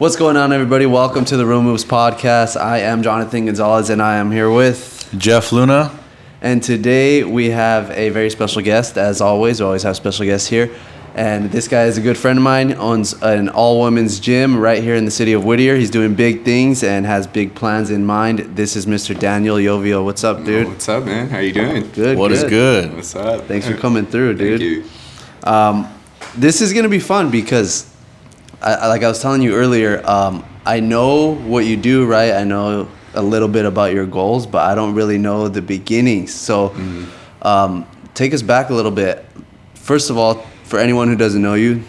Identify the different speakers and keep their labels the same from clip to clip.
Speaker 1: What's going on, everybody? Welcome to the Real Moves podcast. I am Jonathan Gonzalez, and I am here with
Speaker 2: Jeff Luna.
Speaker 1: And today we have a very special guest. As always, we always have special guests here. And this guy is a good friend of mine, owns an all-women's gym right here in the city of Whittier. He's doing big things and has big plans in mind. This is Mr. Daniel Llovio. What's up, dude?
Speaker 3: What's up, man? How you doing?
Speaker 1: Good.
Speaker 2: What is good?
Speaker 3: What's up?
Speaker 1: Thanks for coming through, dude.
Speaker 3: Thank you.
Speaker 1: This is going to be fun because, like I was telling you earlier, I know what you do, right? I know a little bit about your goals, but I don't really know the beginnings. So take us back a little bit. First of all, for anyone who doesn't know you,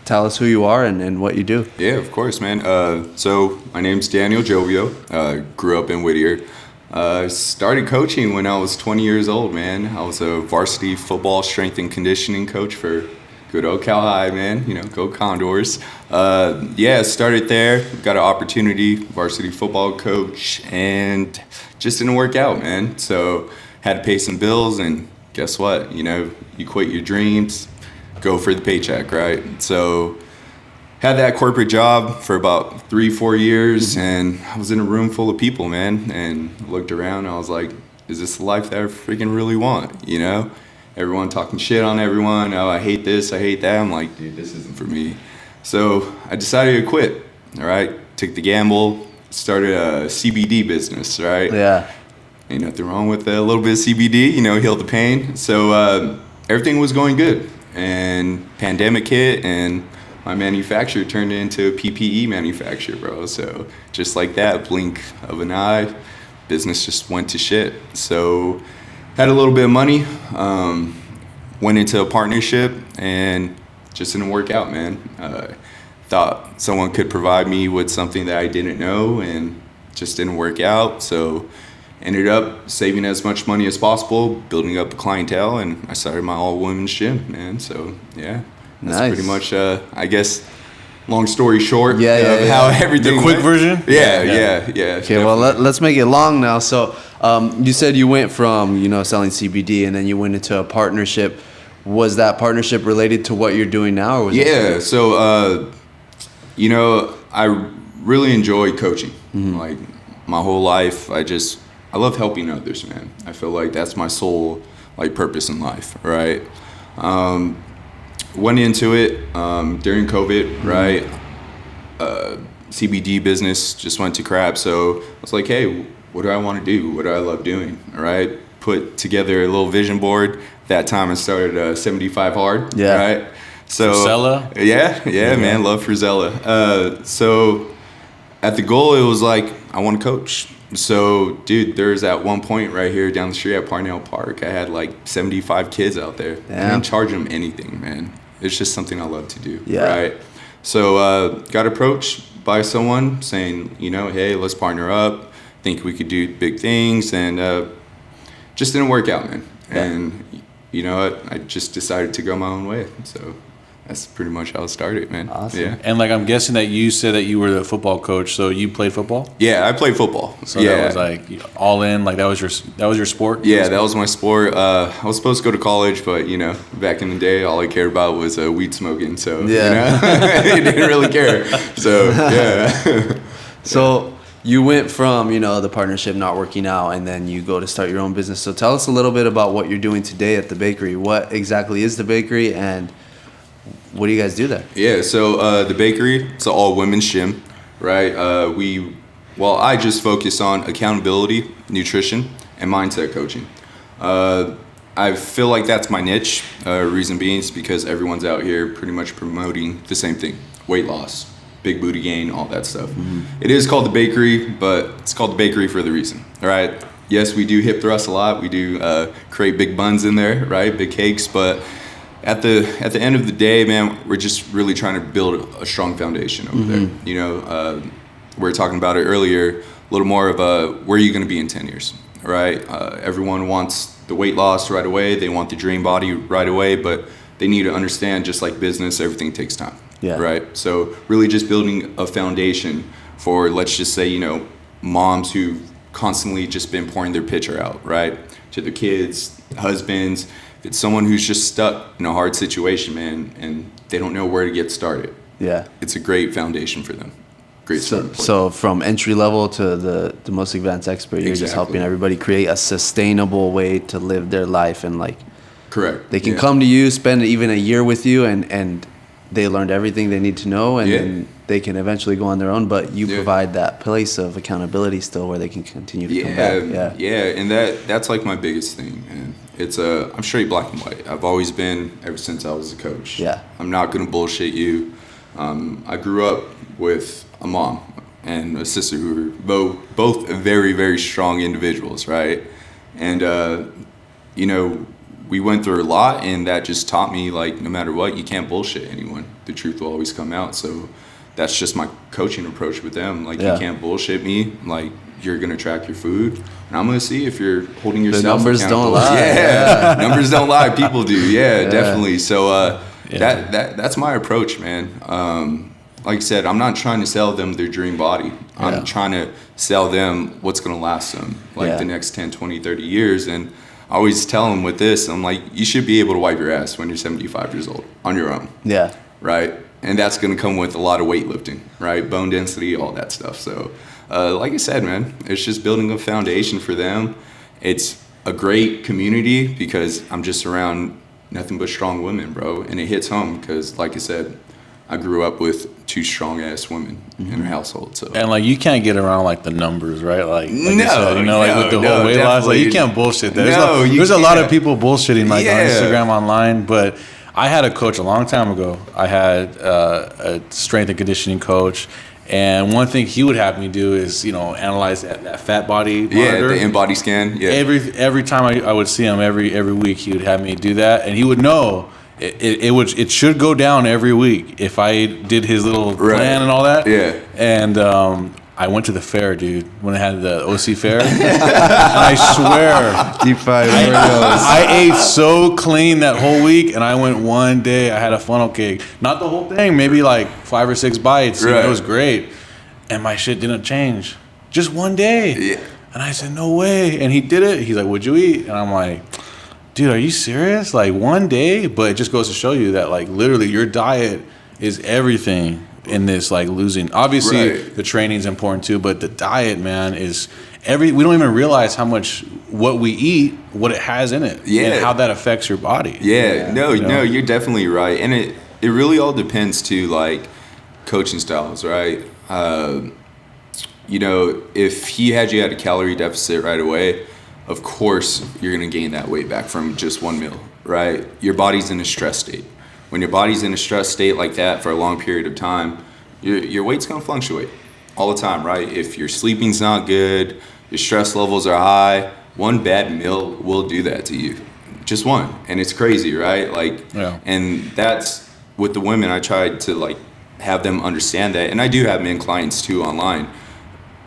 Speaker 1: tell us who you are and what you do.
Speaker 3: Yeah, of course, man. So my name's Daniel Llovio. Grew up in Whittier. Started coaching when I was 20 years old, man. I was a varsity football strength and conditioning coach for good old Cal High, man. You know, go Condors. Started there. Got an opportunity, varsity football coach, and just didn't work out, man. So had to pay some bills, and guess what? You know, you quit your dreams, go for the paycheck, right? So had that corporate job for about 3-4 years, and I was in a room full of people, man, and looked around, and I was like, is this the life that I freaking really want, you know? Everyone talking shit on everyone. Oh, I hate this, I hate that. I'm like, dude, this isn't for me. So I decided to quit, all right? Took the gamble, started a CBD business, right?
Speaker 1: Yeah.
Speaker 3: Ain't nothing wrong with a little bit of CBD, you know, heal the pain. So everything was going good. And pandemic hit, and my manufacturer turned into a PPE manufacturer, bro. So just like that, blink of an eye, business just went to shit. So had a little bit of money, went into a partnership, and just didn't work out, man. Thought someone could provide me with something that I didn't know, and just didn't work out. So ended up saving as much money as possible, building up the clientele, and I started my all-women's gym, man. So, yeah, that's
Speaker 1: nice.
Speaker 3: Pretty much, I guess, long story short,
Speaker 1: how
Speaker 3: everything
Speaker 2: The quick
Speaker 3: went.
Speaker 2: version?
Speaker 3: Yeah.
Speaker 1: Okay,
Speaker 3: Definitely.
Speaker 1: well, let's make it long now. So you said you went from, selling CBD, and then you went into a partnership. Was that partnership related to what you're doing now? Or was it
Speaker 3: So, I really enjoy coaching. Like, my whole life, I love helping others, man. I feel like that's my sole, purpose in life, right? Went into it during COVID, right? CBD business just went to crap. So I was like, hey, what do I want to do? What do I love doing, all right? Put together a little vision board. That time I started 75 Hard, right? So
Speaker 2: Frizella?
Speaker 3: Yeah, man, love Frizella. So at the goal, it was like, I want to coach. So, dude, there's at one point right here down the street at Parnell Park, I had 75 kids out there. I didn't charge them anything, man. It's just something I love to do, right? So, got approached by someone saying, hey, let's partner up. Think we could do big things, and just didn't work out, man.
Speaker 1: Yeah.
Speaker 3: And you know what? I just decided to go my own way. So that's pretty much how it started, man.
Speaker 1: Awesome.
Speaker 3: Yeah.
Speaker 2: And I'm guessing that you said that you were the football coach, so you played football?
Speaker 3: Yeah, I played football.
Speaker 2: So that was all in, that was your sport?
Speaker 3: Yeah, that was my sport. I was supposed to go to college, but back in the day, all I cared about was weed smoking. So I didn't really care. So yeah.
Speaker 1: So you went from the partnership not working out, and then you go to start your own business. So tell us a little bit about what you're doing today at the bakery. What exactly is the bakery, and what do you guys do there? Yeah,
Speaker 3: so the bakery, it's an all-women's gym, right? I just focus on accountability, nutrition, and mindset coaching. I feel like that's my niche. Reason being is because everyone's out here pretty much promoting the same thing: weight loss, big booty gain, all that stuff. It is called the bakery, but it's called the bakery for the reason, all right? Yes, we do hip thrust a lot. We do create big buns in there, right? Big cakes, but at the end of the day, man, we're just really trying to build a strong foundation over there. We were talking about it earlier, a little more of where are you going to be in 10 years, right? Everyone wants the weight loss right away. They want the dream body right away, but they need to understand, just like business, everything takes time, right? So really just building a foundation for, let's just say, moms who've constantly just been pouring their pitcher out, right? To their kids, husbands. It's someone who's just stuck in a hard situation, man, and they don't know where to get started.
Speaker 1: Yeah.
Speaker 3: It's a great foundation for them. great starting point.
Speaker 1: So from entry level to the most advanced expert, you're just helping everybody create a sustainable way to live their life, and like,
Speaker 3: correct.
Speaker 1: they can come to you, spend even a year with you, and they learned everything they need to know, and then they can eventually go on their own. But you provide that place of accountability still, where they can continue to come back.
Speaker 3: And that's like my biggest thing, man. It's I'm straight black and white. I've always been ever since I was a coach.
Speaker 1: Yeah.
Speaker 3: I'm not gonna bullshit you. I grew up with a mom and a sister who were both very, very strong individuals, right? And you know, we went through a lot, and that just taught me, like, no matter what, you can't bullshit anyone. The truth will always come out. So that's just my coaching approach with them. Like, you can't bullshit me. Like, you're going to track your food, and I'm going to see if you're holding yourself accountable.
Speaker 1: The numbers don't lie.
Speaker 3: Yeah. Numbers don't lie. People do. Yeah, definitely. So that's my approach, man. Like I said, I'm not trying to sell them their dream body. I'm trying to sell them what's going to last them, like, the next 10, 20, 30 years. And I always tell them with this, I'm like, you should be able to wipe your ass when you're 75 years old on your own. Yeah. Right? And that's going to come with a lot of weightlifting, right? Bone density, all that stuff. So, like I said, man, it's just building a foundation for them. It's a great community because I'm just around nothing but strong women, bro. And it hits home because, like I said, I grew up with two strong-ass women in our household. So,
Speaker 2: and like, you can't get around like the numbers, right? Like
Speaker 3: no,
Speaker 2: you said, you know, like with the whole weight loss, like, you can't bullshit that. There's a lot of people bullshitting like on Instagram, online, but I had a coach a long time ago. I had a strength and conditioning coach, and one thing he would have me do is, you know, analyze that fat body monitor.
Speaker 3: The in-body scan. Yeah.
Speaker 2: Every time I would see him, every week he would have me do that, and he would know. It should go down every week if I did his little plan and all that. Yeah. And I went to the fair, dude, when I had the OC fair. And I swear,
Speaker 1: deep fried
Speaker 2: I ate so clean that whole week, and I went one day. I had a funnel cake, not the whole thing, maybe like 5 or 6 bites. Right. It was great, and my shit didn't change. Just one day. Yeah. And I said, no way. And he did it. He's like, what'd you eat? And I'm like, dude, are you serious? Like, one day? But it just goes to show you that, like, literally your diet is everything in this, like, losing. Obviously, the training's important too, but the diet, man, is we don't even realize how much what we eat, what it has in it, and how that affects your body.
Speaker 3: Yeah. No, you're definitely right. And it really all depends too, like, coaching styles, right? You know, if he had you at a calorie deficit right away, of course, you're going to gain that weight back from just one meal, right? Your body's in a stress state. When your body's in a stress state like that for a long period of time, your weight's going to fluctuate all the time, right? If your sleeping's not good, your stress levels are high, one bad meal will do that to you. Just one. And it's crazy, right? Like, and that's with the women. I tried to, like, have them understand that. And I do have men clients too online.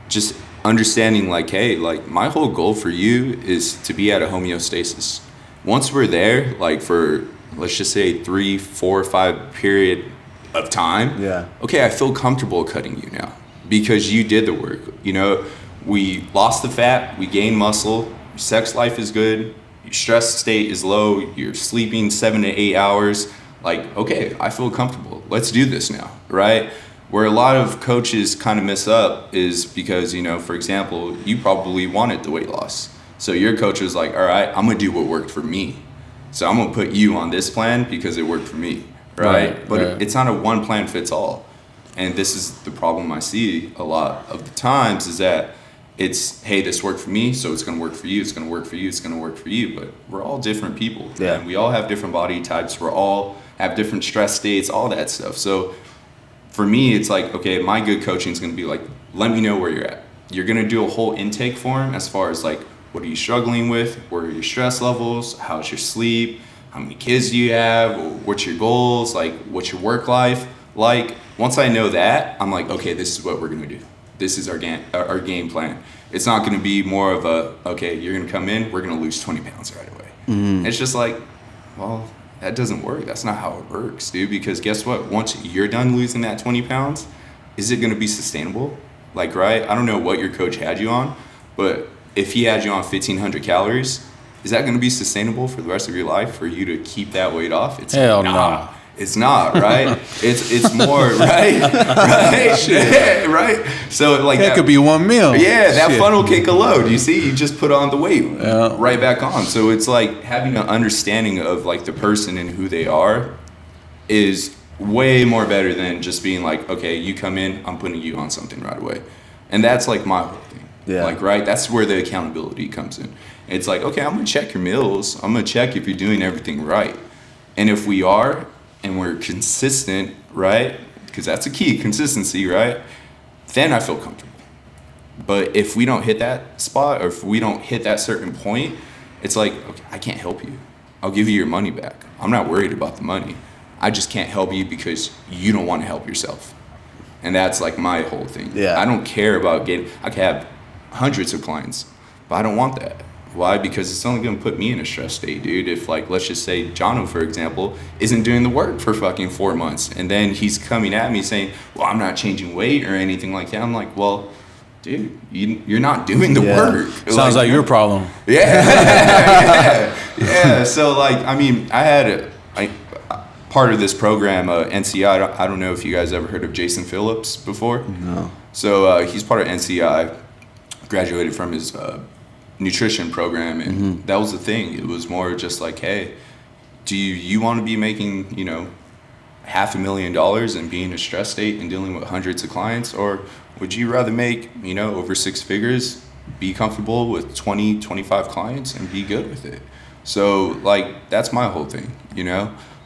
Speaker 3: Just understanding, like, hey, like, my whole goal for you is to be at a homeostasis. Once we're there, like, for, let's just say 3, 4, 5 period of time, okay, I feel comfortable cutting you now because you did the work. You know, we lost the fat, we gained muscle, your sex life is good, your stress state is low, you're sleeping 7 to 8 hours. Like, okay, I feel comfortable. Let's do this now, right? Where a lot of coaches kind of mess up is because, you know, for example, you probably wanted the weight loss. So your coach was like, all right, I'm going to do what worked for me. So I'm going to put you on this plan because it worked for me, right? But it's not a one plan fits all. And this is the problem I see a lot of the times is that it's, hey, this worked for me, so it's going to work for you, it's going to work for you, it's going to work for you. But we're all different people. Yeah. And we all have different body types. We all have different stress states, all that stuff. So for me, it's like, okay, my good coaching is going to be like, let me know where you're at. You're going to do a whole intake form as far as, like, what are you struggling with? What are your stress levels? How's your sleep? How many kids do you have? What's your goals? Like, what's your work life like? Once I know that, I'm like, okay, this is what we're going to do. This is our game plan. It's not going to be more of a, okay, you're going to come in, we're going to lose 20 pounds right away. Mm-hmm. It's just like, well, that doesn't work. That's not how it works, dude. Because guess what? Once you're done losing that 20 pounds, is it going to be sustainable? Like, right? I don't know what your coach had you on, but if he had you on 1,500 calories, is that going to be sustainable for the rest of your life for you to keep that weight off? It's
Speaker 2: hell no.
Speaker 3: It's not, right? It's more, right? Right? Right? So like
Speaker 2: that could be one meal.
Speaker 3: Yeah, that funnel cake alone, you see, you just put on the weight right back on. So it's like having an understanding of like the person and who they are is way more better than just being like, okay, you come in, I'm putting you on something right away. And that's like my whole thing.
Speaker 1: Yeah.
Speaker 3: Like, right? That's where the accountability comes in. It's like, okay, I'm going to check your meals. I'm going to check if you're doing everything right. And if we are, and we're consistent, right? Because that's a key, consistency, right? Then I feel comfortable. But if we don't hit that spot, or if we don't hit that certain point, it's like, okay, I can't help you. I'll give you your money back. I'm not worried about the money. I just can't help you because you don't want to help yourself. And that's like my whole thing.
Speaker 1: Yeah.
Speaker 3: I don't care about I can have hundreds of clients, but I don't want that. Why? Because it's only going to put me in a stress state, dude. If, like, let's just say Jono, for example, isn't doing the work for fucking 4 months, and then he's coming at me saying, well, I'm not changing weight or anything like that. I'm like, well, dude, you're not doing the work.
Speaker 2: Sounds like your problem.
Speaker 3: Yeah. Yeah. So, like, I mean, I had part of this program, NCI. I don't know if you guys ever heard of Jason Phillips before.
Speaker 1: No.
Speaker 3: So he's part of NCI, graduated from his nutrition program, and that was the thing. It was more just like, hey, do you want to be making $500,000 and be in a stress state and dealing with hundreds of clients, or would you rather make over 6 figures, be comfortable with 20-25 clients and be good with it? So like that's my whole thing.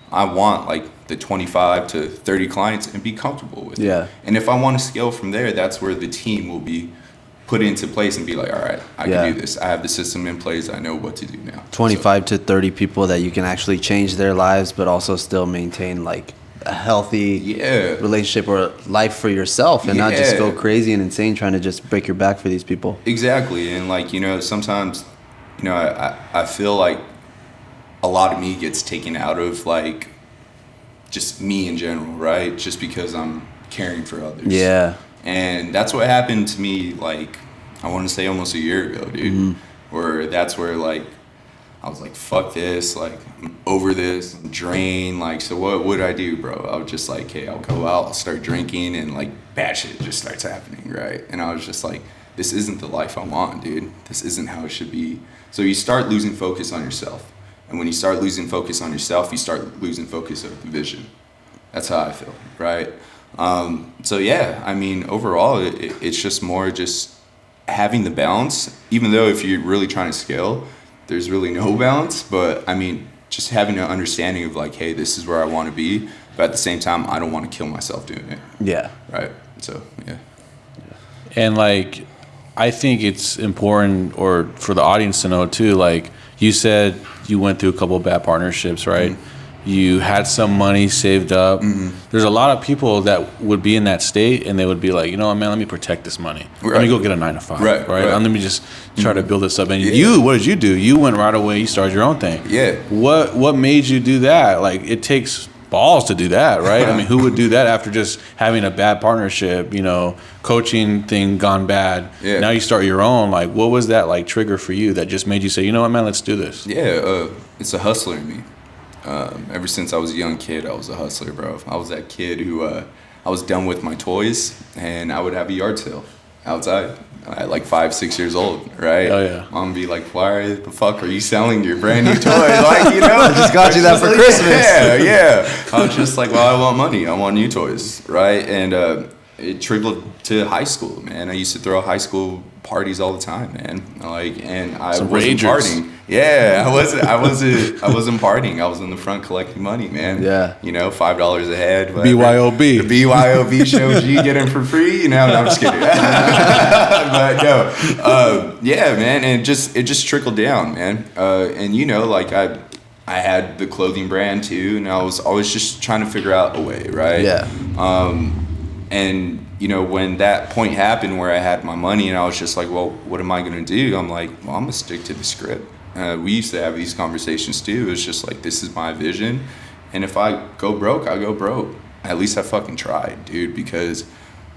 Speaker 3: I want like the 25 to 30 clients and be comfortable with it. And if I want to scale from there, that's where the team will be put into place and be like, all right, I can do this. I have the system in place. I know what to do now.
Speaker 1: 25 to 30 people that you can actually change their lives, but also still maintain like a healthy relationship or life for yourself, and not just go crazy and insane trying to just break your back for these people.
Speaker 3: Exactly. And like, sometimes, I feel like a lot of me gets taken out of like just me in general, right? Just because I'm caring for others. Yeah. And that's what happened to me, like, I want to say almost a year ago, dude. Where that's where, like, I was like, fuck this. Like, I'm over this. I'm drained. Like, so what would I do, bro? I was just like, hey, I'll go out. I'll start drinking. And, like, bad shit just starts happening, right? And I was just like, this isn't the life I want, dude. This isn't how it should be. So you start losing focus on yourself. And when you start losing focus on yourself, you start losing focus of the vision. That's how I feel, right? So yeah, I mean, overall, it's just more just having the balance, even though if you're really trying to scale, there's really no balance, but I mean, just having an understanding of like, hey, this is where I want to be, but at the same time, I don't want to kill myself doing it. Yeah. Right. So, yeah.
Speaker 2: And like, I think it's important, or for the audience to know too, like you said, you went through a couple of bad partnerships, right? You had some money saved up. There's a lot of people that would be in that state and they would be like, you know what, man, let me protect this money. Let me go get a 9-to-5, right? Let me just try to build this up. And you, what did you do? You went right away, you started your own thing. What made you do that? Like, it takes balls to do that, right? I mean, who would do that after just having a bad partnership, coaching thing gone bad? Now you start your own. Like, what was that like trigger for you that just made you say, you know what, man, let's do this?
Speaker 3: It's a hustler in me. Ever since I was a young kid, I was a hustler, bro. I was that kid who I was done with my toys, and I would have a yard sale outside at like 5-6 years old, right? Oh yeah. Mom would be like, "Why the fuck are you selling your brand new toy?" Like, I
Speaker 1: just got you that for Christmas.
Speaker 3: Yeah. I was just like, well, I want money. I want new toys, right? And it trickled to high school, man. I used to throw high school parties all the time, man. Like, and I wasn't partying. Yeah, I wasn't partying. I was in the front collecting money, man. Yeah. $5 a head. Whatever.
Speaker 2: BYOB.
Speaker 3: The BYOB shows you get them for free. No, I'm just kidding. But no, yeah, man. And it just trickled down, man. And like I had the clothing brand too, and I was always just trying to figure out a way, right? Yeah. And when that point happened where I had my money and I was just like, well, what am I going to do? I'm like, well, I'm going to stick to the script. We used to have these conversations too. It's just like, this is my vision. And if I go broke, I go broke. At least I fucking tried, dude, because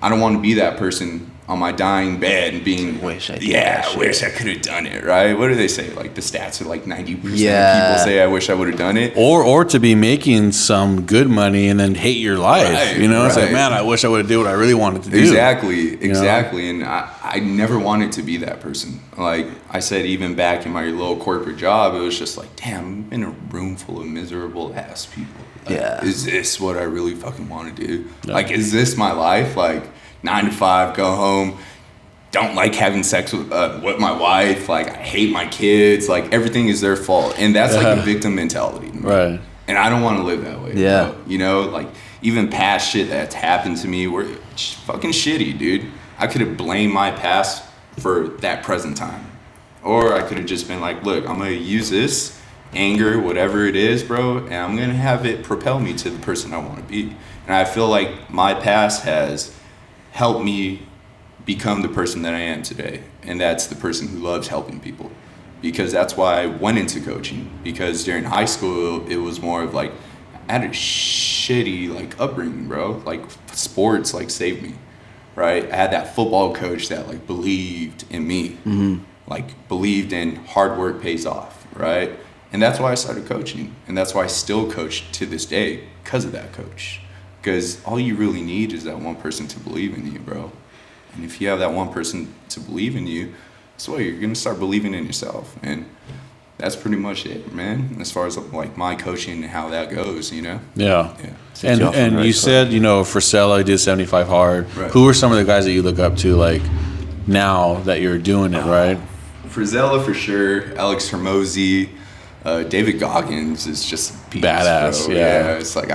Speaker 3: I don't want to be that person on my dying bed and being,
Speaker 1: wish I did that
Speaker 3: I
Speaker 1: shit.
Speaker 3: wish I could have done it, right? What do they say? Like the stats are like 90% of
Speaker 1: Yeah.
Speaker 3: people say I wish I would have done it.
Speaker 2: Or to be making some good money and then hate your life.
Speaker 3: Right,
Speaker 2: It's like,
Speaker 3: right.
Speaker 2: man, I wish I would have did what I really wanted to do.
Speaker 3: Exactly. And I never wanted to be that person. Like I said, even back in my little corporate job, it was just like, damn, I'm in a room full of miserable ass people. Like,
Speaker 1: Yeah.
Speaker 3: is this what I really fucking want to do?
Speaker 2: Yeah.
Speaker 3: Like, is this my life? Like 9 to 5, go home. Don't like having sex with my wife. Like I hate my kids. Like everything is their fault. And that's like a victim mentality.
Speaker 2: Right.
Speaker 3: And I don't want to live that way.
Speaker 1: Yeah.
Speaker 3: Bro. Like even past shit that's happened to me were fucking shitty, dude. I could have blamed my past for that present time. Or I could have just been like, look, I'm going to use this anger, whatever it is, bro, and I'm going to have it propel me to the person I want to be. And I feel like my past has helped me become the person that I am today. And that's the person who loves helping people. Because that's why I went into coaching. Because during high school, it was more of like, I had a shitty like upbringing, bro. Like sports like saved me, right? I had that football coach that like believed in me, like believed in hard work pays off, right? And that's why I started coaching. And that's why I still coach to this day because of that coach. Because all you really need is that one person to believe in you, bro. And if you have that one person to believe in you, so you're going to start believing in yourself. And that's pretty much it, man, as far as like my coaching and how that goes, Yeah.
Speaker 2: And you said, Frisella, you did 75 hard.
Speaker 3: Right.
Speaker 2: Who are some of the guys that you look up to, like, now that you're doing it, right?
Speaker 3: Frisella for sure, Alex Hermosi, David Goggins is just a beast,
Speaker 2: badass,
Speaker 3: bro.
Speaker 2: yeah.
Speaker 3: It's like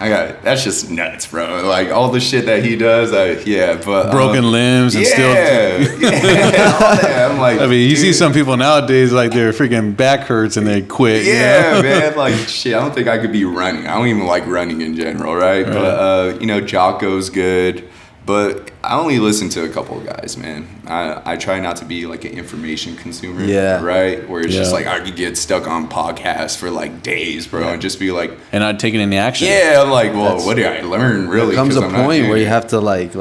Speaker 3: I got that's just nuts, bro. Like all the shit that he does, but
Speaker 2: Broken limbs and still.
Speaker 3: all that. I'm like,
Speaker 2: I mean, you see
Speaker 3: dude,
Speaker 2: some people nowadays, like, their freaking back hurts and they quit.
Speaker 3: Yeah, man. Like, shit, I don't think I could be running. I don't even like running in general, right? But, Jocko's good. But I only listen to a couple of guys, man. I try not to be, like, an information consumer, right? Where it's just, like, I could get stuck on podcasts for, like, days, bro, and just be like...
Speaker 2: And not taking any action.
Speaker 3: Yeah, I'm like, well, what did I learn, really?
Speaker 1: There comes a
Speaker 3: 'Cause I'm not
Speaker 1: point
Speaker 3: doing
Speaker 1: where you
Speaker 3: it.
Speaker 1: have to, like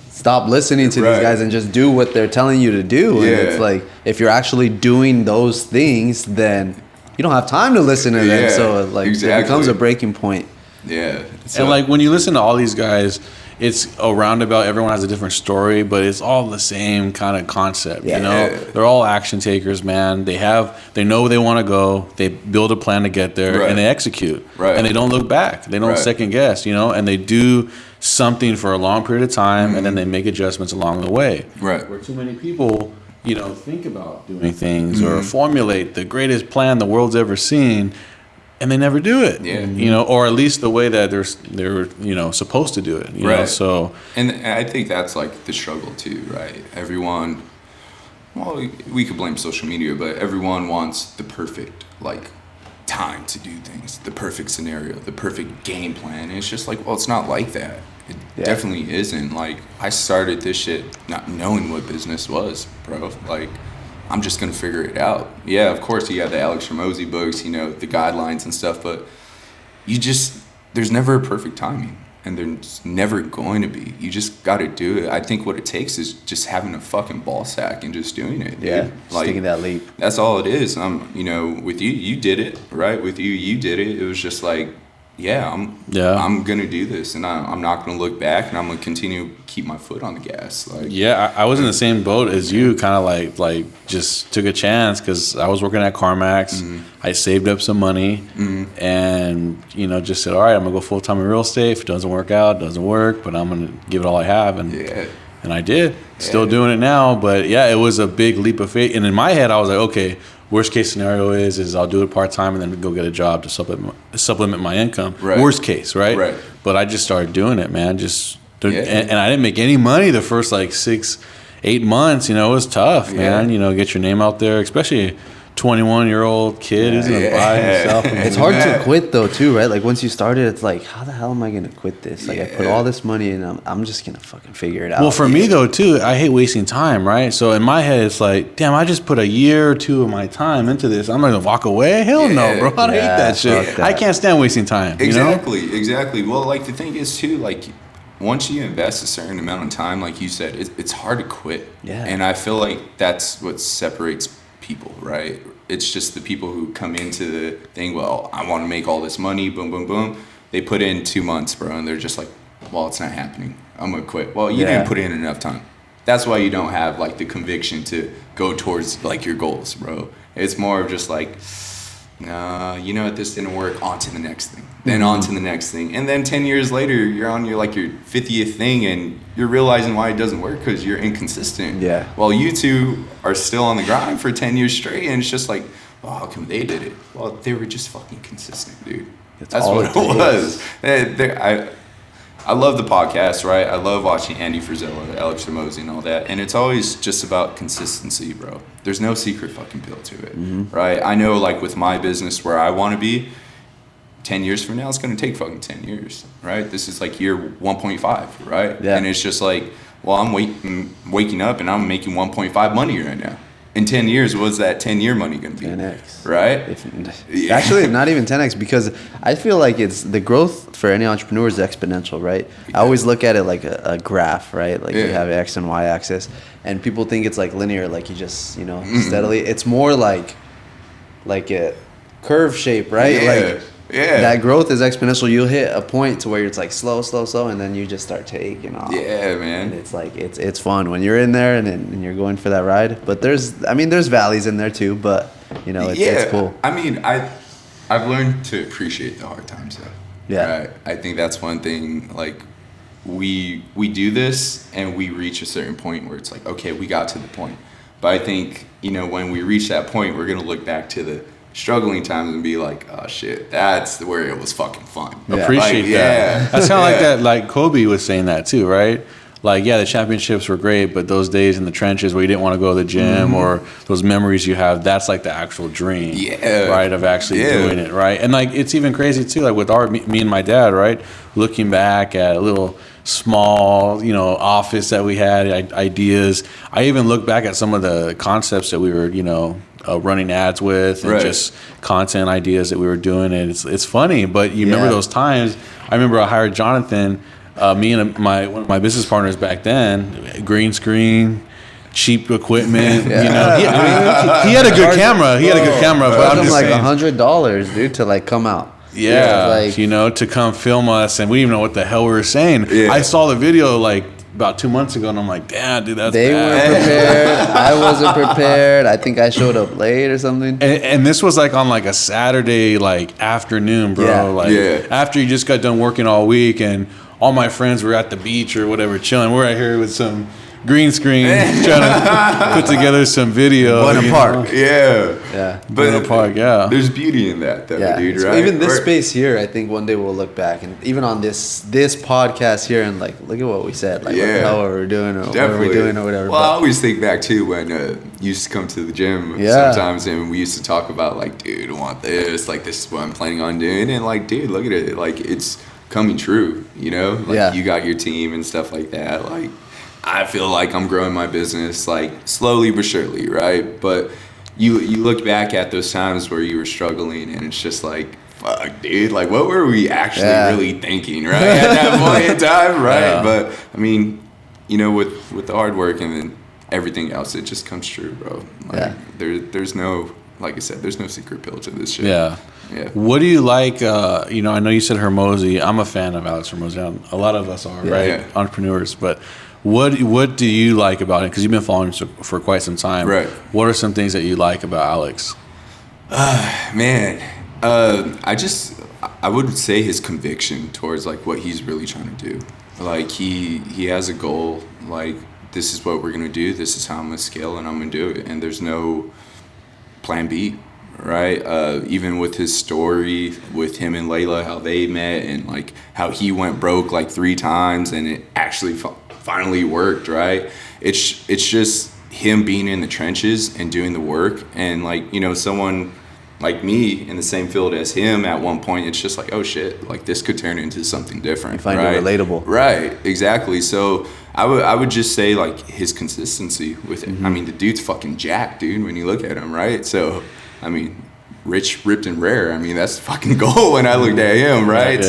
Speaker 1: stop listening to
Speaker 3: Right.
Speaker 1: these guys and just do what they're telling you to do. And it's like, if you're actually doing those things, then you don't have time to listen to them.
Speaker 3: Yeah,
Speaker 1: So, like,
Speaker 3: exactly.
Speaker 1: it becomes a breaking point.
Speaker 3: Yeah.
Speaker 2: And, like, when you listen to all these guys, it's a roundabout. Everyone has a different story, but it's all the same kind of concept.
Speaker 1: Yeah.
Speaker 2: They're all action takers, man. They know where they want to go. They build a plan to get there,
Speaker 3: Right.
Speaker 2: and they execute.
Speaker 3: Right.
Speaker 2: And they don't look back. They don't
Speaker 3: Right.
Speaker 2: second guess. And they do something for a long period of time, and then they make adjustments along the way.
Speaker 3: Right.
Speaker 2: Where too many people, think about doing things or formulate the greatest plan the world's ever seen, and they never do it.
Speaker 3: Yeah.
Speaker 2: Or at least the way that they're supposed to do it. You know?
Speaker 3: Right.
Speaker 2: So
Speaker 3: And I think that's like the struggle too, right? Everyone, well, we could blame social media, but everyone wants the perfect like time to do things, the perfect scenario, the perfect game plan. And it's just like, well, it's not like that. It definitely isn't. Like, I started this shit not knowing what business was, bro. Like, I'm just gonna figure it out. Yeah, of course you have the Alex Hermosi books, the guidelines and stuff, but there's never a perfect timing, and there's never going to be. You just gotta do it. I think what it takes is just having a fucking ball sack and just doing it.
Speaker 1: Yeah,
Speaker 3: dude.
Speaker 1: just taking that leap.
Speaker 3: That's all it is. With you did it, right? With you did it. It was just like, I'm gonna do this, and I'm not gonna look back, and I'm gonna continue to keep my foot on the gas. Like,
Speaker 2: I was in the same boat as you. Kind of like just took a chance because I was working at CarMax. I saved up some money, and just said, all right, I'm gonna go full time in real estate. If it doesn't work out, it doesn't work. But I'm gonna give it all I have, and I did. Still doing it now, but it was a big leap of faith. And in my head, I was like, okay. Worst case scenario is I'll do it part time and then go get a job to supplement my income.
Speaker 3: Right.
Speaker 2: Worst case, right?
Speaker 3: Right.
Speaker 2: But I just started doing it, man. And I didn't make any money the first like 6-8 months. It was tough, man. Get your name out there, especially 21-year-old kid who's gonna buy himself.
Speaker 1: It's hard to quit though too, right? Like once you started, it's like, how the hell am I gonna quit this? Like I put all this money in, I'm just gonna fucking figure it out.
Speaker 2: Well, for me though too, I hate wasting time, right? So in my head, it's like, damn, I just put a year or two of my time into this. I'm gonna walk away? Hell no, bro. I hate that shit.
Speaker 1: That.
Speaker 2: I can't stand wasting time.
Speaker 3: Exactly. Well, like the thing is too, like once you invest a certain amount of time, like you said, it's hard to quit.
Speaker 1: Yeah.
Speaker 3: And I feel like that's what separates people, right? It's just the people who come into the thing, well, I want to make all this money, boom, boom, boom. They put in 2 months, bro, and they're just like, well, it's not happening. I'm going to quit. Well, you didn't put in enough time. That's why you don't have, like, the conviction to go towards, like, your goals, bro. It's more of just like, nah, you know what, this didn't work, on to the next thing. Then on to the next thing. And then 10 years later, you're on your 50th thing, and you're realizing why it doesn't work because you're inconsistent.
Speaker 1: Yeah.
Speaker 3: While you two are still on the grind for 10 years straight, and it's just like, well, how come they did it? Well, they were just fucking consistent, dude. That's what it was. I love the podcast, right? I love watching Andy Frisella, Alex Ramosi, and all that. And it's always just about consistency, bro. There's no secret fucking pill to it, right? I know, like, with my business where I want to be, 10 years from now, it's going to take fucking 10 years, right? This is like year 1.5, right? Yeah. And it's just like, well, I'm waking up and I'm making 1.5 money right now. In 10 years, what's that 10-year money going to be?
Speaker 1: 10x.
Speaker 3: Right?
Speaker 1: Actually, not even 10x, because I feel like it's the growth for any entrepreneur is exponential, right? I always look at it like a graph, right? Like you have X and Y axis, and people think it's like linear, like you just, steadily. It's more like a curve shape, right?
Speaker 3: Yeah.
Speaker 1: That growth is exponential. You'll hit a point to where it's like slow, and then you just start taking off.
Speaker 3: Yeah, man.
Speaker 1: And it's like it's fun when you're in there and you're going for that ride. But there's valleys in there too. But it's cool.
Speaker 3: I mean, I've learned to appreciate the hard times though.
Speaker 1: Yeah.
Speaker 3: Right? I think that's one thing. Like, we do this and we reach a certain point where it's like, okay, we got to the point. But I think when we reach that point, we're gonna look back to the struggling times and be like, oh shit, that's where it was fucking fun.
Speaker 2: Yeah. Appreciate that. Yeah. That's kind of like that, like Kobe was saying that too, right? Like, yeah, the championships were great, but those days in the trenches where you didn't want to go to the gym or those memories you have, that's like the actual dream, right, of actually doing it, right? And like, it's even crazy too, like with me and my dad, right, looking back at a little small, office that we had, ideas. I even look back at some of the concepts that we were, running ads with and just content ideas that we were doing. And it's funny, but you remember those times. I remember I hired Jonathan, me and one of my business partners back then, green screen, cheap equipment. He had a good camera. But I'm just
Speaker 1: like $100, dude, to like come out.
Speaker 2: To come film us, and we didn't even know what the hell we were saying. I saw the video like about 2 months ago, and I'm like, damn, dude, that's
Speaker 1: they
Speaker 2: bad.
Speaker 1: weren't prepared. I wasn't prepared. I think I showed up late or something.
Speaker 2: And this was like on like a Saturday like afternoon, bro. After you just got done working all week, and all my friends were at the beach or whatever chilling. We're right here with some green screen trying to put together some video.
Speaker 1: In a park.
Speaker 3: But
Speaker 2: in a park,
Speaker 3: there's beauty in that though, dude,
Speaker 1: so
Speaker 3: right?
Speaker 1: even this space here, I think one day we'll look back, and even on this podcast here, and like, look at what we said, like what the hell we're doing, or what are we doing, or whatever.
Speaker 3: Well, I always think back too when you used to come to the gym sometimes, and we used to talk about like, dude, I want this, like this is what I'm planning on doing, and like, dude, look at it, like it's coming true, you got your team and stuff like that. Like, I feel like I'm growing my business like slowly but surely, right? But you look back at those times where you were struggling, and it's just like, fuck, dude, like what were we actually really thinking, right? At that point in time, right? But I mean, with the hard work and then everything else, it just comes true, bro. Like, there's no, like I said, there's no secret pill to this shit. Yeah.
Speaker 2: What do you like? I know you said Hermosi. I'm a fan of Alex Hermosi. A lot of us are, right? Yeah. Entrepreneurs, but. What do you like about him? Because you've been following him for quite some time. Right. What are some things that you like about Alex?
Speaker 3: Man, I would say his conviction towards like what he's really trying to do. Like he has a goal. Like, this is what we're gonna do. This is how I'm gonna scale, and I'm gonna do it. And there's no plan B. Right, even with his story with him and Layla, how they met, and like how he went broke like 3 times, and it actually finally worked. Right, it's just him being in the trenches and doing the work, and like someone like me in the same field as him at one point, it's just like, oh shit, like this could turn into something different.
Speaker 1: You find it relatable,
Speaker 3: right? Exactly. So I would just say like his consistency with it. I mean, the dude's fucking jacked, dude, when you look at him, right? So I mean, rich, ripped, and rare. I mean, that's the fucking goal when I looked at him, right?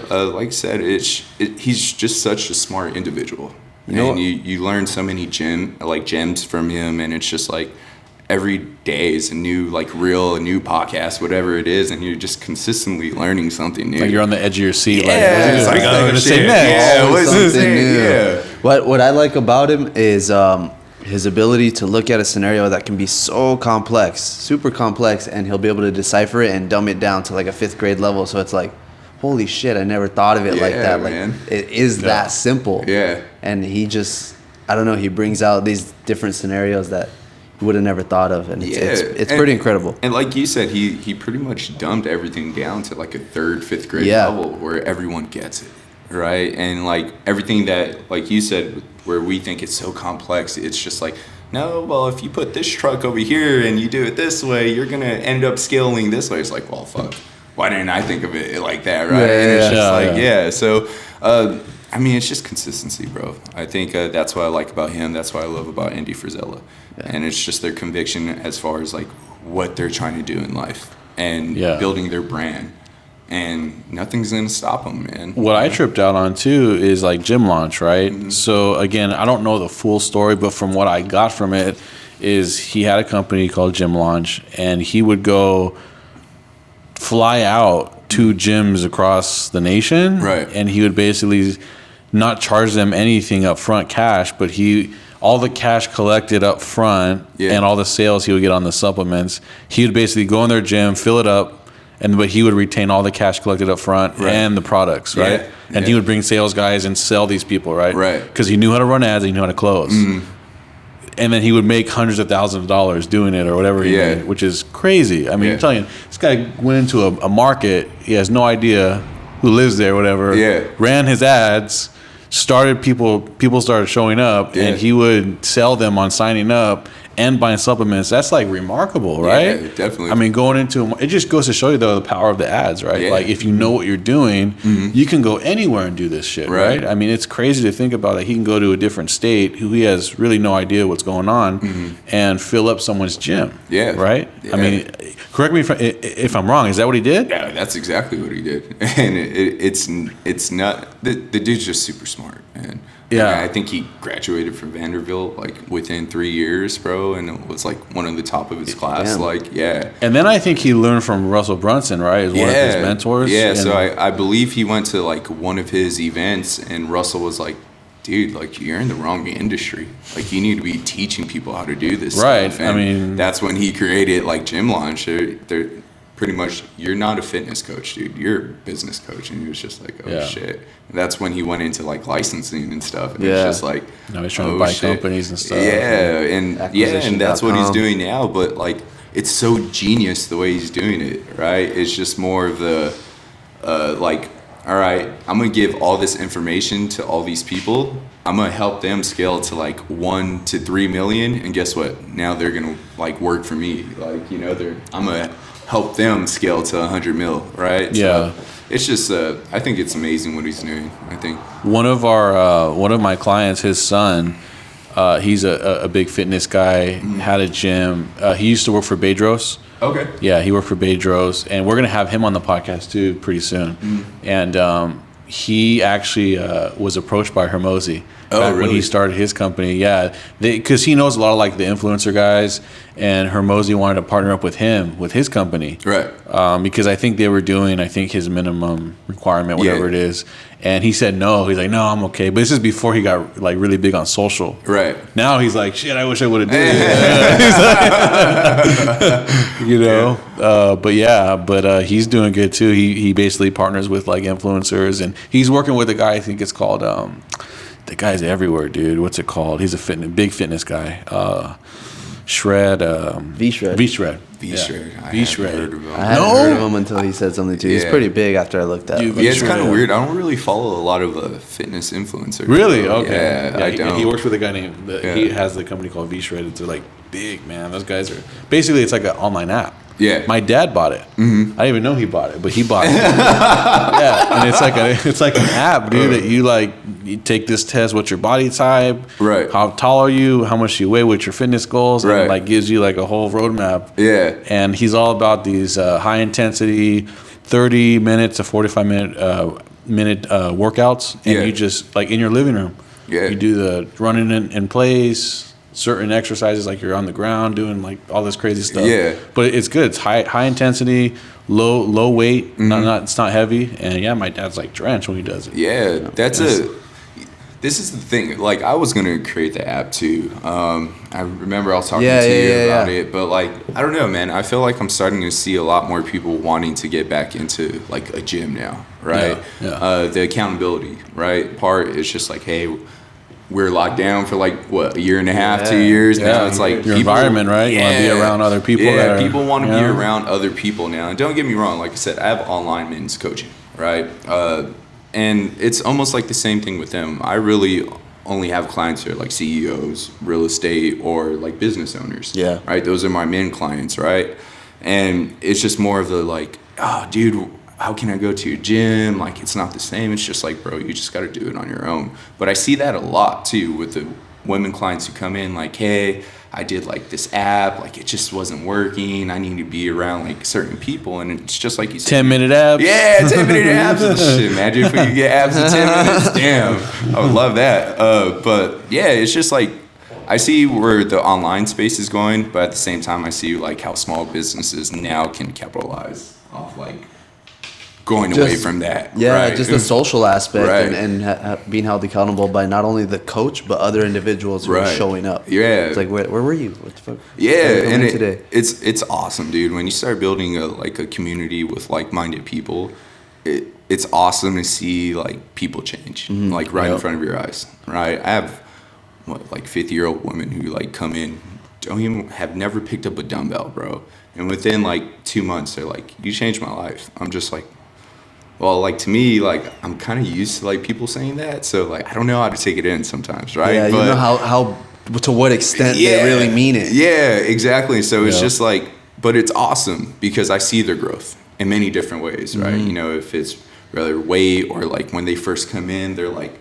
Speaker 3: Like I said, he's just such a smart individual. You learn so many gems from him, and it's just like every day is a new a new podcast, whatever it is, and you're just consistently learning something new.
Speaker 2: Like you're on the edge of your seat.
Speaker 3: Yeah,
Speaker 2: like, I'm gonna say next.
Speaker 3: Yeah, what's
Speaker 1: something new.
Speaker 3: Yeah.
Speaker 1: What I like about him is his ability to look at a scenario that can be so complex, super complex, and he'll be able to decipher it and dumb it down to like a 5th grade level. So it's like, holy shit, I never thought of it like that. Like,
Speaker 3: man.
Speaker 1: it is that simple.
Speaker 3: Yeah.
Speaker 1: And he just, I don't know, he brings out these different scenarios that you would have never thought of, and it's pretty incredible.
Speaker 3: And like you said, he pretty much dumbed everything down to like a 3rd, 5th grade level where everyone gets it, right? And like everything that, like you said, where we think it's so complex, it's just like, no, well, if you put this truck over here and you do it this way, you're gonna end up scaling this way. It's like, well, fuck, why didn't I think of it like that, right? And it's just so I mean, it's just consistency, bro. I think that's what I like about him. That's what I love about Andy Frisella. Yeah. And it's just their conviction as far as like what they're trying to do in life and building their brand. And nothing's going to stop them, man.
Speaker 2: What I tripped out on, too, is like Gym Launch, right? Mm-hmm. So, again, I don't know the full story, but from what I got from it is he had a company called Gym Launch, and he would go fly out to gyms across the nation.
Speaker 3: Right.
Speaker 2: And he would basically not charge them anything up front cash, but all the cash collected up front and all the sales he would get on the supplements, he would basically go in their gym, fill it up, but he would retain all the cash collected up front and the products, right?
Speaker 3: Yeah.
Speaker 2: And he would bring sales guys and sell these people, right?
Speaker 3: Right.
Speaker 2: Because he knew how to run ads and he knew how to close. Mm-hmm. And then he would make hundreds of thousands of dollars doing it or whatever he did, which is crazy. I mean, I'm telling you, this guy went into a market, he has no idea who lives there, whatever, ran his ads, started people started showing up, and he would sell them on signing up and buying supplements. That's like remarkable, right?
Speaker 3: Yeah, definitely.
Speaker 2: I mean, going into it just goes to show you though the power of the ads, right?
Speaker 3: Yeah.
Speaker 2: Like if you know what you're doing, you can go anywhere and do this shit, right? I mean, it's crazy to think about that. He can go to a different state who he has really no idea what's going on and fill up someone's gym.
Speaker 3: Yeah.
Speaker 2: Right? Yeah. I mean, correct me if I'm wrong. Is that what he did?
Speaker 3: Yeah, that's exactly what he did. And it's not the dude's just super smart, man. Yeah, I think he graduated from Vanderbilt like within 3 years, bro, and it was like one of the top of his class. Damn. Like,
Speaker 2: And then I think he learned from Russell Brunson, right? As one of his mentors.
Speaker 3: Yeah, so I believe he went to like one of his events, and Russell was like, dude, like you're in the wrong industry. Like you need to be teaching people how to do this stuff. And I mean, that's when he created like Gym Launch. They're pretty much, you're not a fitness coach, dude. You're a business coach. And he was just like, oh shit. And that's when he went into like licensing and stuff. And it's just like,
Speaker 2: now he's trying to buy companies and stuff.
Speaker 3: And that's what he's doing now. But like, it's so genius the way he's doing it, right? It's just more of the like, all right, I'm gonna give all this information to all these people. I'm gonna help them scale to like 1 to 3 million, and guess what? Now they're gonna like work for me. Like, you know, I'm gonna help them scale to 100 mil, right?
Speaker 2: Yeah.
Speaker 3: So it's just, I think it's amazing what he's doing. I think
Speaker 2: one of my clients, his son, he's a big fitness guy, had a gym. He used to work for Bedros.
Speaker 3: Okay.
Speaker 2: Yeah, he worked for Bedros, and we're gonna have him on the podcast too pretty soon. And he actually was approached by Hermosi when he started his company. Yeah, because he knows a lot of like the influencer guys, and Hermosi wanted to partner up with him with his company,
Speaker 3: right?
Speaker 2: Because I think they were doing his minimum requirement, whatever it is, and he said no. He's like, no, I'm okay. But this is before he got like really big on social.
Speaker 3: Right.
Speaker 2: Now he's like, shit, I wish I would have did it. You know. Yeah. But he's doing good too. He basically partners with like influencers, and he's working with a guy. I think it's called the guy's everywhere, dude. What's it called? He's a big fitness guy. Shred. V-Shred. V-Shred.
Speaker 3: V-Shred.
Speaker 2: I hadn't
Speaker 1: heard of him until he said something too. He's pretty big after I looked at him.
Speaker 3: Yeah, it's kind of weird. I don't really follow a lot of fitness influencers.
Speaker 2: Really? Okay.
Speaker 3: Yeah, I don't.
Speaker 2: He works with a guy named, he has the company called V-Shred. It's like big, man. Those guys are, basically it's like an online app.
Speaker 3: Yeah.
Speaker 2: My dad bought it. I didn't even know he bought it, but he bought it. Yeah, and it's like an app, dude. That you take this test. What's your body type?
Speaker 3: Right.
Speaker 2: How tall are you? How much do you weigh? What's your fitness goals? And
Speaker 3: Right.
Speaker 2: it like gives you like a whole roadmap.
Speaker 3: Yeah.
Speaker 2: And he's all about these high intensity, 30 minutes to 45 minute workouts, and
Speaker 3: Yeah.
Speaker 2: you just like in your living room.
Speaker 3: Yeah.
Speaker 2: You do the running in place, certain exercises like you're on the ground doing like all this crazy stuff.
Speaker 3: Yeah.
Speaker 2: But it's good. It's high intensity, low weight. Not it's not heavy. And yeah, my dad's like drenched when he does it.
Speaker 3: Yeah, this is the thing. Like, I was gonna create the app too. I remember I was talking to you about it, but like, I don't know, man. I feel like I'm starting to see a lot more people wanting to get back into like a gym now, right?
Speaker 2: Yeah.
Speaker 3: The accountability, right? Part is just like, hey, we're locked down for like what, a year and a half, 2 years now. It's like
Speaker 2: your environment, right? You want to be around other people.
Speaker 3: Yeah, people want to be around other people now. And don't get me wrong, like I said, I have online men's coaching, right? And it's almost like the same thing with them. I really only have clients who are like CEOs, real estate, or like business owners.
Speaker 1: Yeah.
Speaker 3: Right? Those are my main clients, right? And it's just more of the like, oh, dude, how can I go to your gym? Like, it's not the same. It's just like, bro, you just got to do it on your own. But I see that a lot too with the women clients who come in like, hey, I did like this app, like it just wasn't working. I need to be around like certain people, and it's just like you said,
Speaker 2: 10-minute abs.
Speaker 3: Yeah, 10-minute abs. Shit, imagine if we could get abs in 10 minutes. Damn, I would love that. But yeah, it's just like I see where the online space is going, but at the same time, I see like how small businesses now can capitalize off like going away from that.
Speaker 1: Yeah,
Speaker 3: right?
Speaker 1: just the social aspect
Speaker 3: Right.
Speaker 1: and being held accountable by not only the coach but other individuals who are
Speaker 3: Right.
Speaker 1: showing up.
Speaker 3: Yeah.
Speaker 1: It's like, where were you? What the fuck?
Speaker 3: Yeah,
Speaker 1: How you
Speaker 3: and
Speaker 1: doing today?
Speaker 3: it's awesome, dude. When you start building a community with like-minded people, it's awesome to see like people change, like right in front of your eyes. Right, I have like 50-year-old women who like come in, have never picked up a dumbbell, bro, and within like 2 months they're like, you changed my life. I'm just like, well, like to me, like I'm kind of used to like people saying that, so like I don't know how to take it in sometimes, right?
Speaker 1: Yeah, you know how to what extent they really mean it.
Speaker 3: Yeah, exactly. So it's just like, but it's awesome because I see their growth in many different ways, right? You know, if it's rather weight or like when they first come in, they're like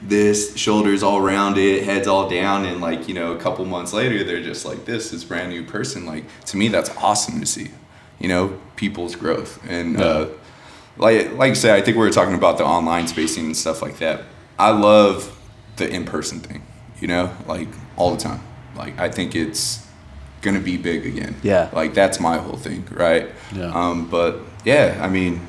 Speaker 3: this, shoulders all rounded, heads all down, and like, you know, a couple months later, they're just like this brand new person. Like, to me, that's awesome to see, you know, people's growth. And like I said, I think we were talking about the online spacing and stuff like that. I love the in-person thing, you know, like all the time. Like, I think it's gonna be big again.
Speaker 1: Yeah.
Speaker 3: Like, that's my whole thing, right?
Speaker 2: Yeah.
Speaker 3: But yeah, I mean,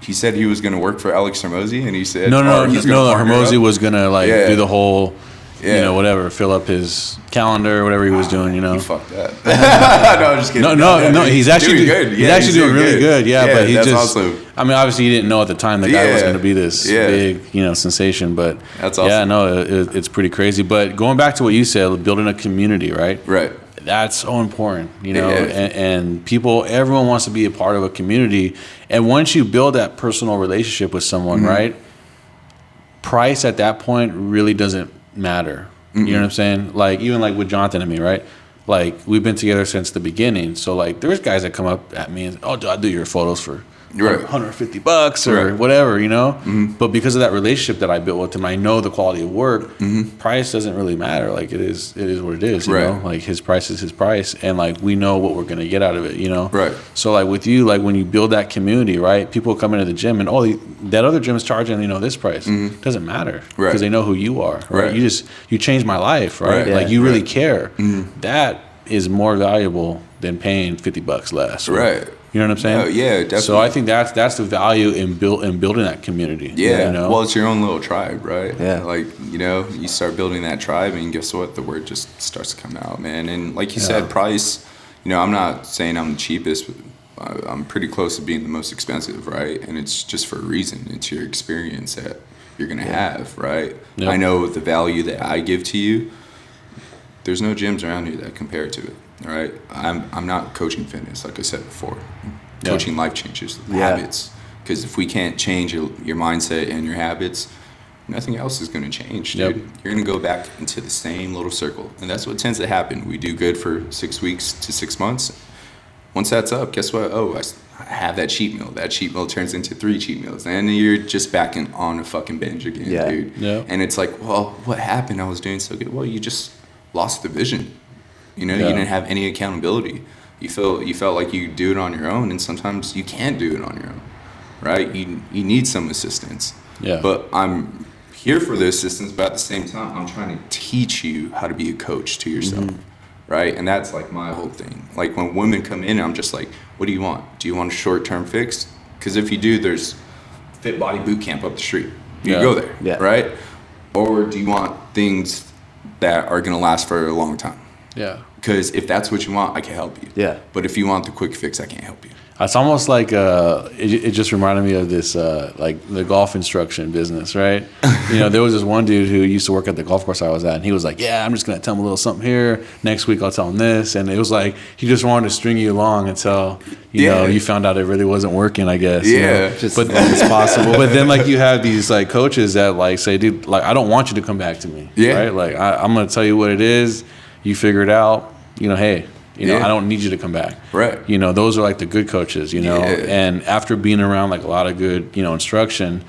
Speaker 3: he said he was gonna work for Alex Hormozi, and he said
Speaker 2: No,
Speaker 3: he's gonna partner
Speaker 2: Hormozi
Speaker 3: up.
Speaker 2: was gonna like
Speaker 3: Yeah.
Speaker 2: do the whole, you
Speaker 3: Yeah.
Speaker 2: know, whatever, fill up his calendar, whatever he was doing, you know.
Speaker 3: He fucked that. No, I'm just kidding.
Speaker 2: No, he's actually
Speaker 3: doing good.
Speaker 2: He's actually doing really good. Yeah, but he
Speaker 3: that's
Speaker 2: just.
Speaker 3: awesome.
Speaker 2: I mean, obviously, he didn't know at the time the guy was
Speaker 3: Yeah.
Speaker 2: going to be this
Speaker 3: Yeah.
Speaker 2: big, you know, sensation. But
Speaker 3: That's awesome.
Speaker 2: yeah, no, it's pretty crazy. But going back to what you said, building a community, right?
Speaker 3: Right.
Speaker 2: That's so important, you know.
Speaker 3: Yeah.
Speaker 2: And people, everyone wants to be a part of a community. And once you build that personal relationship with someone, right? Price at that point really doesn't matter. You know what I'm saying? Like, even like with Jonathan and me, right? Like, we've been together since the beginning. So, like, there's guys that come up at me and, oh, I'll do your photos for
Speaker 3: Right.
Speaker 2: $150 or
Speaker 3: Right.
Speaker 2: whatever, you know? But because of that relationship that I built with him, I know the quality of work. Price doesn't really matter. Like, it is what it is, you
Speaker 3: Right.
Speaker 2: know? Like, his price is his price. And, like, we know what we're going to get out of it, you know?
Speaker 3: Right.
Speaker 2: So, like, with you, like, when you build that community, right? People come into the gym and, oh, that other gym is charging, you know, this price. Doesn't matter.
Speaker 3: Right.
Speaker 2: Because they know who you are, right?
Speaker 3: Right.
Speaker 2: You changed my life, right?
Speaker 3: Right.
Speaker 2: Like,
Speaker 1: Yeah.
Speaker 2: you really
Speaker 3: Right.
Speaker 2: care. That is more valuable than paying $50 less.
Speaker 3: Right.
Speaker 2: You know what I'm saying?
Speaker 3: Oh, yeah, definitely.
Speaker 2: So I think that's the value in building that community.
Speaker 3: Yeah.
Speaker 2: You know?
Speaker 3: Well, it's your own little tribe, right?
Speaker 1: Yeah.
Speaker 3: Like, you know, you start building that tribe, and guess what? The word just starts to come out, man. And like you said, price, you know, I'm not saying I'm the cheapest, but I'm pretty close to being the most expensive, right? And it's just for a reason. It's your experience that you're going to have, right?
Speaker 2: Yep.
Speaker 3: I know the value that I give to you. There's no gyms around here that compare to it. All right, I'm not coaching fitness, like I said before. Coaching life changes, habits. Because if we can't change your mindset and your habits, nothing else is going to change, dude.
Speaker 2: Yep.
Speaker 3: You're going to go back into the same little circle, and that's what tends to happen. We do good for 6 weeks to 6 months, Once that's up, guess what? Oh, I have that cheat meal. That cheat meal turns into 3 cheat meals. And you're just back on a fucking binge again, dude.
Speaker 2: Yeah.
Speaker 3: And it's like, well, what happened? I was doing so good. Well, you just lost the vision. You know, you didn't have any accountability. You felt like you do it on your own, and sometimes you can't do it on your own, right? You need some assistance.
Speaker 2: Yeah.
Speaker 3: But I'm here for the assistance, but at the same time, I'm trying to teach you how to be a coach to yourself, right? And that's like my whole thing. Like when women come in, I'm just like, what do you want? Do you want a short-term fix? Because if you do, there's Fit Body Boot Camp up the street. You go there, right? Or do you want things that are going to last for a long time?
Speaker 2: Yeah.
Speaker 3: Because if that's what you want, I can help you.
Speaker 1: Yeah.
Speaker 3: But if you want the quick fix, I can't help you.
Speaker 2: It's almost like it just reminded me of this like the golf instruction business, right? You know, there was this one dude who used to work at the golf course I was at, and he was like, "Yeah, I'm just gonna tell him a little something here. Next week I'll tell him this," and it was like he just wanted to string you along until you know you found out it really wasn't working, I guess.
Speaker 3: Yeah,
Speaker 2: you know?
Speaker 1: Just
Speaker 2: but
Speaker 1: as possible.
Speaker 2: But then like you have these like coaches that like say, "Dude, like I don't want you to come back to me."
Speaker 3: Yeah.
Speaker 2: Right? Like I'm gonna tell you what it is. You figure it out. You know, hey. You know, I don't need you to come back.
Speaker 3: Right.
Speaker 2: You know, those are like the good coaches, you know.
Speaker 3: Yeah.
Speaker 2: And after being around like a lot of good, you know, instruction,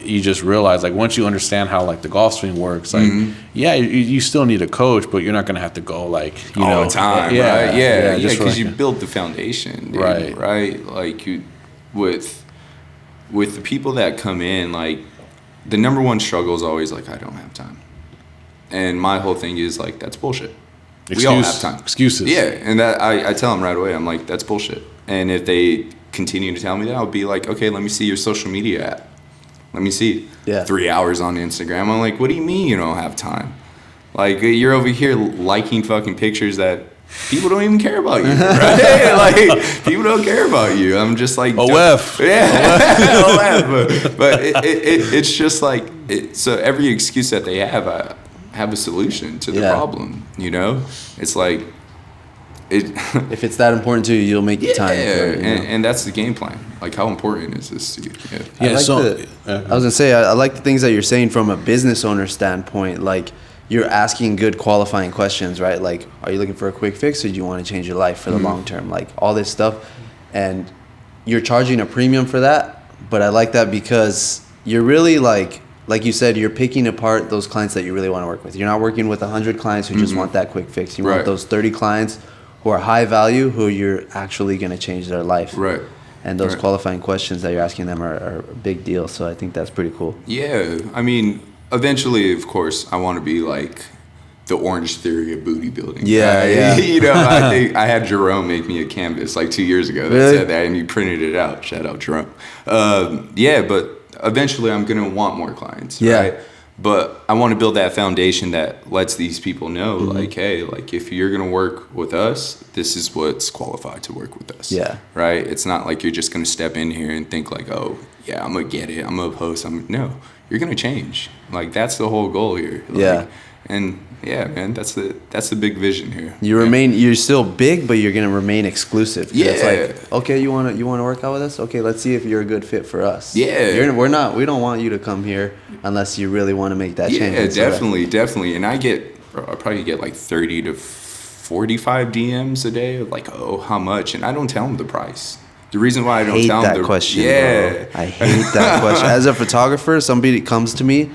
Speaker 2: you just realize like once you understand how like the golf swing works, like you still need a coach, but you're not gonna have to go like you
Speaker 3: all
Speaker 2: know
Speaker 3: the time, right?
Speaker 2: Yeah,
Speaker 3: Because you build the foundation, dude, right? Like you with the people that come in, like the number one struggle is always like I don't have time, and my whole thing is like that's bullshit. We all have time.
Speaker 2: Excuses.
Speaker 3: Yeah, and that I tell them right away. I'm like, that's bullshit. And if they continue to tell me that, I'll be like, okay, let me see your social media app. Let me see. 3 hours on Instagram. I'm like, what do you mean you don't have time? Like, you're over here liking fucking pictures that people don't even care about you, right? Like, people don't care about you. I'm just like...
Speaker 2: OF.
Speaker 3: Yeah, OF. But it's just like... So every excuse that they have... I have a solution to the problem, you know? It's like
Speaker 1: if it's that important to you, you'll make the time for it, you know?
Speaker 3: and that's the game plan. Like, how important is this to you?
Speaker 1: I was gonna say I like the things that you're saying from a business owner standpoint. Like, you're asking good qualifying questions, right? Like, are you looking for a quick fix, or do you want to change your life for the long term? Like, all this stuff, and you're charging a premium for that. But I like that because you're really like you said, you're picking apart those clients that you really want to work with. You're not working with 100 clients who just want that quick fix. You want those 30 clients who are high value, who you're actually going to change their life.
Speaker 3: Right.
Speaker 1: And those qualifying questions that you're asking them are a big deal. So I think that's pretty cool.
Speaker 3: Yeah. I mean, eventually, of course, I want to be like the Orange Theory of booty building.
Speaker 1: Yeah.
Speaker 3: You know, I think I had Jerome make me a canvas like 2 years ago that said that, and he printed it out. Shout out Jerome. But eventually I'm going to want more clients, right? But I want to build that foundation that lets these people know, like, hey, like, if you're going to work with us, this is what's qualified to work with us. Yeah. Right? It's not like you're just going to step in here and think like, oh, yeah, I'm going to get it. I'm going to post. No, you're going to change. Like, that's the whole goal here. Like, and yeah, man, that's the big vision here.
Speaker 1: You're still big, but you're gonna remain exclusive. Yeah. It's like, okay, you wanna work out with us? Okay, let's see if you're a good fit for us. Yeah. We don't want you to come here unless you really want to make that change.
Speaker 3: Yeah, definitely. And I probably get like 30 to 45 DMs a day of like, oh, how much? And I don't tell them the price. The reason why I don't tell them the
Speaker 1: question. Yeah. Bro. I hate that question. As a photographer, somebody comes to me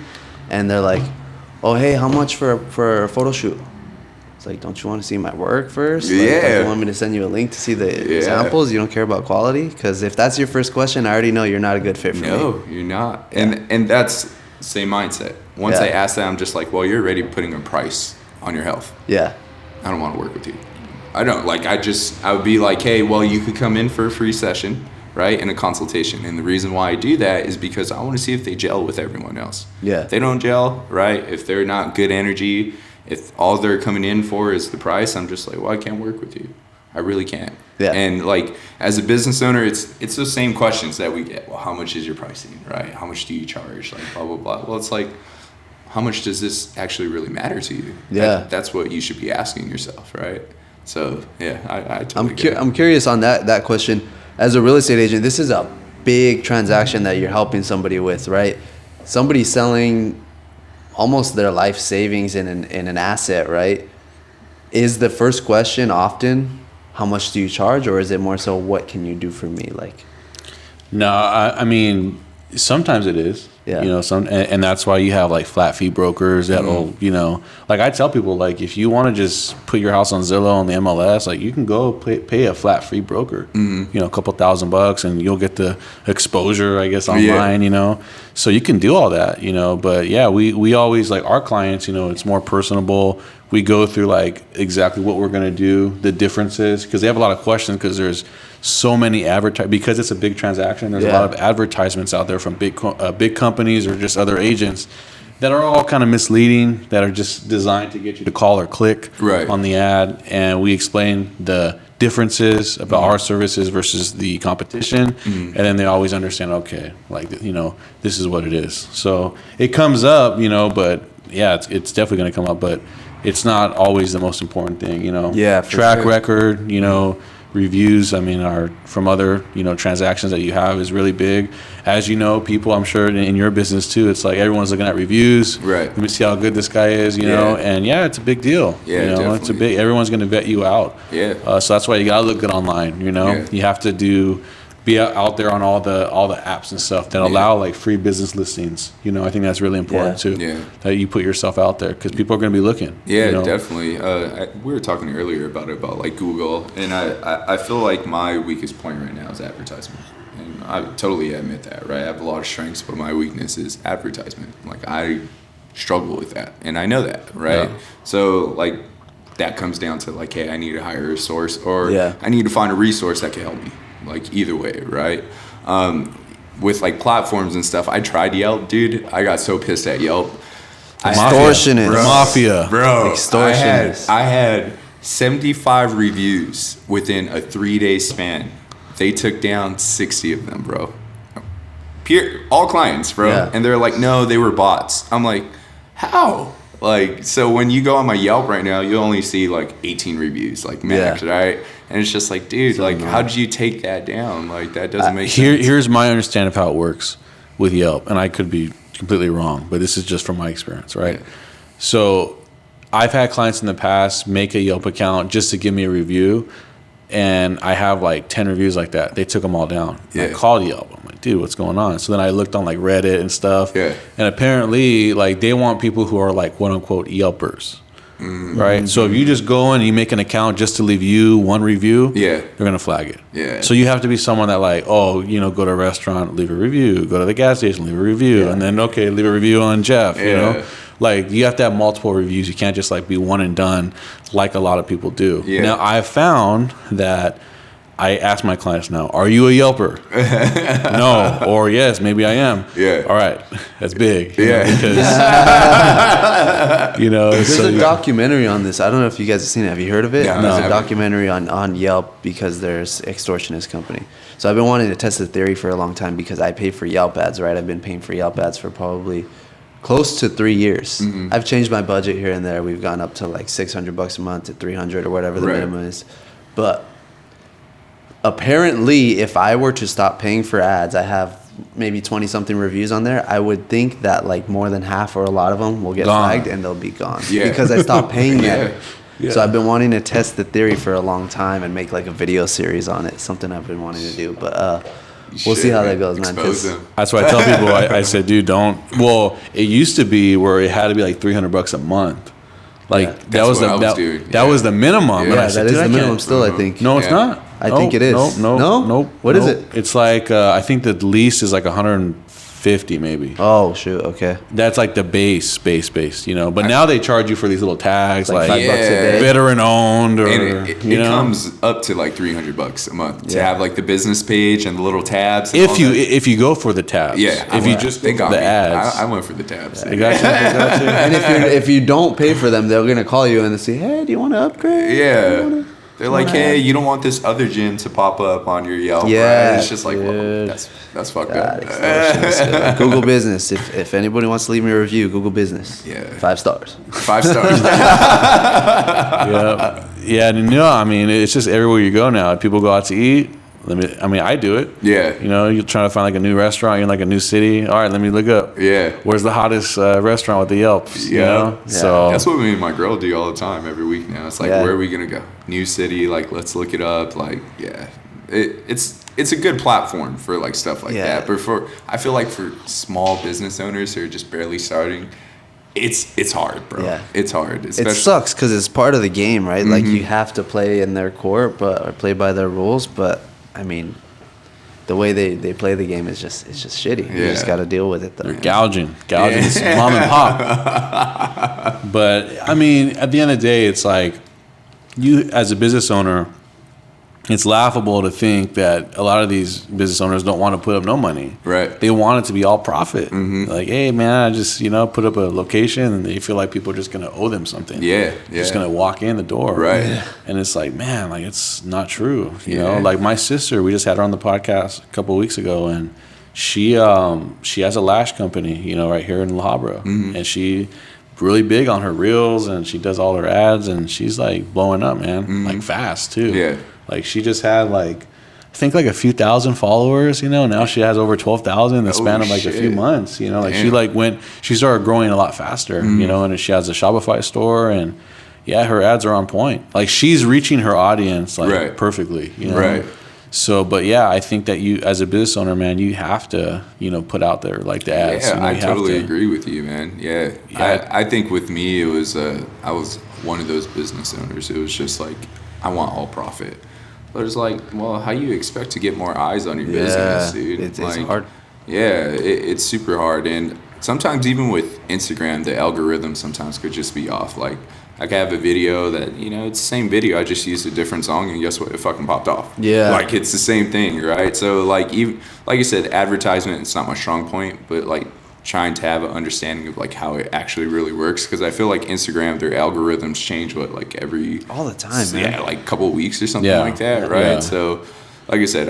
Speaker 1: and they're like, oh, hey, how much for a photo shoot? It's like, don't you want to see my work first? Like, don't you want me to send you a link to see the examples? You don't care about quality? Because if that's your first question, I already know you're not a good fit for me.
Speaker 3: No, you're not. And that's the same mindset. Once I ask that, I'm just like, well, you're already putting a price on your health. Yeah. I don't want to work with you. I don't. Like, I would be like, hey, well, you could come in for a free session, right, and a consultation. And the reason why I do that is because I want to see if they gel with everyone else. Yeah. If they don't gel, right, if they're not good energy, if all they're coming in for is the price, I'm just like, well, I can't work with you. I really can't. Yeah. And, like, as a business owner, it's those same questions that we get. Well, how much is your pricing, right? How much do you charge? Like, blah, blah, blah. Well, it's like, how much does this actually really matter to you? Yeah. That's what you should be asking yourself, right? So, yeah, I totally get it.
Speaker 1: I'm curious on that question. As a real estate agent, this is a big transaction that you're helping somebody with, right? Somebody selling almost their life savings in an asset, right? Is the first question often, how much do you charge, or is it more so what can you do for me? Like,
Speaker 2: No, I mean, sometimes it is.
Speaker 1: Yeah.
Speaker 2: You know, and that's why you have like flat fee brokers that'll, you know, like I tell people, like, if you want to just put your house on Zillow on the MLS, like you can go pay a flat fee broker, you know, a couple $1,000 and you'll get the exposure, I guess, online, you know, so you can do all that, you know, but yeah, we always like our clients, you know, it's more personable. We go through like exactly what we're going to do, the differences, because they have a lot of questions because there's so many because it's a big transaction. There's a lot of advertisements out there from big companies or just other agents that are all kind of misleading, that are just designed to get you to call or click on the ad. And we explain the differences about our services versus the competition. And then they always understand, okay, like, you know, this is what it is. So it comes up, you know, but yeah, it's definitely going to come up, but it's not always the most important thing, you know.
Speaker 1: Yeah, for
Speaker 2: track
Speaker 1: sure.
Speaker 2: record, you know, reviews, I mean, are from other, you know, transactions that you have is really big. As you know, people, I'm sure in your business too, it's like everyone's looking at reviews.
Speaker 3: Right.
Speaker 2: Let me see how good this guy is, you know, and it's a big deal.
Speaker 3: Yeah,
Speaker 2: you know,
Speaker 3: definitely.
Speaker 2: it's a big, everyone's going to vet you out.
Speaker 3: Yeah.
Speaker 2: So that's why you got to look good online, you know.
Speaker 3: Yeah.
Speaker 2: You have to be out there on all the apps and stuff that allow like free business listings. You know, I think that's really important too.
Speaker 3: Yeah.
Speaker 2: That you put yourself out there because people are going to be looking.
Speaker 3: Yeah,
Speaker 2: you know?
Speaker 3: definitely. We were talking earlier about like Google, and I feel like my weakest point right now is advertisement. And I totally admit that, right? I have a lot of strengths, but my weakness is advertisement. Like I struggle with that, and I know that, right?
Speaker 2: Yeah.
Speaker 3: So like that comes down to like, hey, I need to hire a source, or
Speaker 1: Yeah.
Speaker 3: I need to find a resource that can help me. Like either way, right? With like platforms and stuff, I tried Yelp, dude. I got so pissed at Yelp.
Speaker 1: Extortionist.
Speaker 2: The mafia.
Speaker 3: Bro,
Speaker 1: Extortionist.
Speaker 3: I had 75 reviews within a 3-day span. They took down 60 of them, bro. All clients, bro.
Speaker 1: Yeah.
Speaker 3: And they're like, no, they were bots. I'm like, how? Like, so when you go on my Yelp right now, you only see like 18 reviews, like max, right? And it's just like, dude, like, how did you take that down? Like, that doesn't make sense.
Speaker 2: Here's my understanding of how it works with Yelp, and I could be completely wrong, but this is just from my experience, right?
Speaker 3: Yeah.
Speaker 2: So I've had clients in the past make a Yelp account just to give me a review, and I have like 10 reviews like that. They took them all down.
Speaker 3: Yeah.
Speaker 2: I called Yelp. I'm like, dude, what's going on? So then I looked on like Reddit and stuff,
Speaker 3: Yeah.
Speaker 2: and apparently like they want people who are like quote unquote Yelpers. Right, so if you just go in and you make an account just to leave you one review, they're gonna flag it.
Speaker 3: Yeah.
Speaker 2: So you have to be someone that like, oh, you know, go to a restaurant, leave a review. Go to the gas station, leave a review, and then leave a review on Jeff. You know, like you have to have multiple reviews. You can't just like be one and done, like a lot of people do.
Speaker 3: Yeah.
Speaker 2: Now I've found that I ask my clients now, are you a Yelper? No, or yes, maybe I am.
Speaker 3: Yeah.
Speaker 2: All right, that's big. You
Speaker 3: Yeah.
Speaker 2: know, because you know,
Speaker 1: There's
Speaker 2: so
Speaker 1: a documentary on this. I don't know if you guys have seen it. Have you heard of it?
Speaker 3: Yeah,
Speaker 1: There's
Speaker 3: no.
Speaker 1: a documentary on Yelp because there's extortionist company. So I've been wanting to test the theory for a long time because I pay for Yelp ads, right? I've been paying for Yelp ads for probably close to 3 years. I've changed my budget here and there. We've gone up to like $600 a month to $300 or whatever the
Speaker 3: Right.
Speaker 1: minimum is. But apparently, if I were to stop paying for ads, I have maybe 20 something reviews on there. I would think that like more than half or a lot of them will get
Speaker 2: Gone.
Speaker 1: flagged and they'll be gone
Speaker 3: Yeah.
Speaker 1: because I stopped paying them.
Speaker 2: Yeah.
Speaker 1: So I've been wanting to test the theory for a long time and make like a video series on it. Something I've been wanting to do, but we'll see how that goes, man.
Speaker 3: Expose
Speaker 1: 'cause-
Speaker 3: them.
Speaker 2: That's why I tell people, I said, dude, don't. Well, it used to be where it had to be like $300 a month. Like that
Speaker 3: That's
Speaker 2: was
Speaker 3: what
Speaker 2: the
Speaker 3: I was doing.
Speaker 2: that was the minimum. And
Speaker 3: Yeah,
Speaker 2: I
Speaker 1: Yeah,
Speaker 2: said,
Speaker 1: that is
Speaker 2: "Dude, I
Speaker 1: the minimum
Speaker 2: can't."
Speaker 1: still, I think.
Speaker 2: No, it's
Speaker 3: Yeah.
Speaker 2: not.
Speaker 1: I think it is.
Speaker 2: Nope.
Speaker 1: What is it?
Speaker 2: It's like I think the lease is like 150 maybe.
Speaker 1: Oh, shoot. Okay.
Speaker 2: That's like the base, you know. But now they charge you for these little tags,
Speaker 1: Like
Speaker 2: like
Speaker 1: $5 a day.
Speaker 2: veteran owned, or
Speaker 3: And it
Speaker 2: you know.
Speaker 3: comes up to like $300 a month to
Speaker 1: Yeah.
Speaker 3: have like the business page and the little tabs. And
Speaker 2: if
Speaker 3: all
Speaker 2: you
Speaker 3: that.
Speaker 2: go for the tabs, if you just
Speaker 3: they
Speaker 2: go
Speaker 3: got
Speaker 2: for the
Speaker 3: me.
Speaker 2: ads,
Speaker 3: I went for the tabs.
Speaker 2: they got you. They got you.
Speaker 1: And if you don't pay for them, they're gonna call you and they say, "Hey, do you want to upgrade?
Speaker 3: Yeah. They're like,
Speaker 1: wanna
Speaker 3: hey,
Speaker 1: add-
Speaker 3: you don't want this other gym to pop up on your Yelp,
Speaker 1: Yeah,
Speaker 3: right? It's just like, well,
Speaker 1: dude.
Speaker 3: that's fucked
Speaker 1: God,
Speaker 3: up.
Speaker 1: extortionist. Google Business. If anybody wants to leave me a review, Google Business.
Speaker 3: Yeah.
Speaker 1: 5 stars.
Speaker 3: 5 stars.
Speaker 2: Yeah, no, I mean, it's just everywhere you go now. People go out to eat, I do it.
Speaker 3: Yeah.
Speaker 2: You know, you're trying to find like a new restaurant, you're in like a new city. All right, let me look up.
Speaker 3: Yeah.
Speaker 2: Where's the hottest restaurant with the Yelps? You know?
Speaker 1: Yeah.
Speaker 2: So
Speaker 3: that's what me and my girl do all the time every week now. It's like, where are we going to go? New city, like, let's look it up. Like, yeah. It's a good platform for like stuff like that. But I feel like for small business owners who are just barely starting, it's hard, bro. Yeah. It's hard.
Speaker 1: It sucks because it's part of the game, right? Like you have to play in their court, or play by their rules. But I mean, the way they play the game is just shitty. You just got to deal with it, though.
Speaker 2: They're gouging mom and pop. But I mean, at the end of the day, it's like you as a business owner. It's laughable to think that a lot of these business owners don't want to put up no money.
Speaker 3: Right.
Speaker 2: They want it to be all profit. Like, hey, man, I just, put up a location and they feel like people are just going to owe them something.
Speaker 3: Yeah.
Speaker 2: Just going to walk in the door.
Speaker 3: Right. Yeah.
Speaker 2: And it's like, man, like, it's not true. You know, like my sister, we just had her on the podcast a couple of weeks ago, and she has a lash company, right here in La Habra. And she really big on her reels, and she does all her ads, and she's like blowing up, man, like fast too.
Speaker 3: Yeah.
Speaker 2: Like she just had I think like a few thousand followers, now she has over 12,000 in the span of like a few months, she started growing a lot faster, and she has a Shopify store, and her ads are on point. Like she's reaching her audience perfectly,
Speaker 3: Right.
Speaker 2: So, but I think that you, as a business owner, man, you have to, put out there like the ads.
Speaker 3: Yeah, I totally agree with you, man. Yeah. I think with me, it was, I was one of those business owners. It was just like, I want all profit. But it's like, well, how you expect to get more eyes on your business, dude?
Speaker 1: It's hard.
Speaker 3: Yeah, it's super hard. And sometimes even with Instagram, the algorithm sometimes could just be off. Like, I could have a video that, it's the same video. I just used a different song, and guess what? It fucking popped off.
Speaker 1: Yeah.
Speaker 3: Like, it's the same thing, right? So, like, even like you said, advertisement, it's not my strong point, but, like, trying to have an understanding of, like, how it actually really works. Because I feel like Instagram, their algorithms change, every...
Speaker 1: all the time, man.
Speaker 3: Yeah, like, a couple of weeks or something like that, right? Yeah. So, like I said,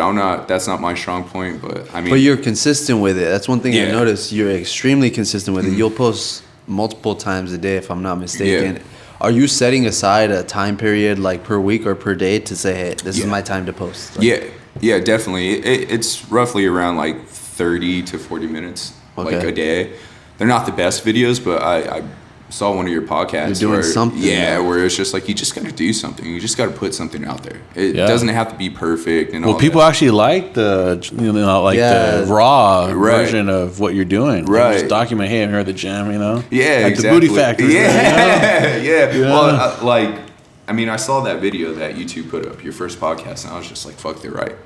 Speaker 3: that's not my strong point, but, I mean...
Speaker 1: But you're consistent with it. That's one thing I noticed. You're extremely consistent with it. You'll post multiple times a day, if I'm not mistaken. Yeah. Are you setting aside a time period, like, per week or per day to say, hey, this is my time to post? Like,
Speaker 3: yeah, definitely. It's roughly around, like, 30 to 40 minutes. Like a day. They're not the best videos, but I saw one of your podcasts.
Speaker 1: You're doing something.
Speaker 3: Yeah, where it's just like, you just got to do something. You just got to put something out there. It doesn't have to be perfect. And all
Speaker 2: people actually like the the raw version of what you're doing.
Speaker 3: Right.
Speaker 2: Like just document, hey, I'm here at the gym,
Speaker 3: Yeah,
Speaker 2: like
Speaker 3: exactly.
Speaker 2: The booty factory.
Speaker 3: Yeah, yeah. Well, I saw that video that you two put up, your first podcast, and I was just like, fuck, they're right.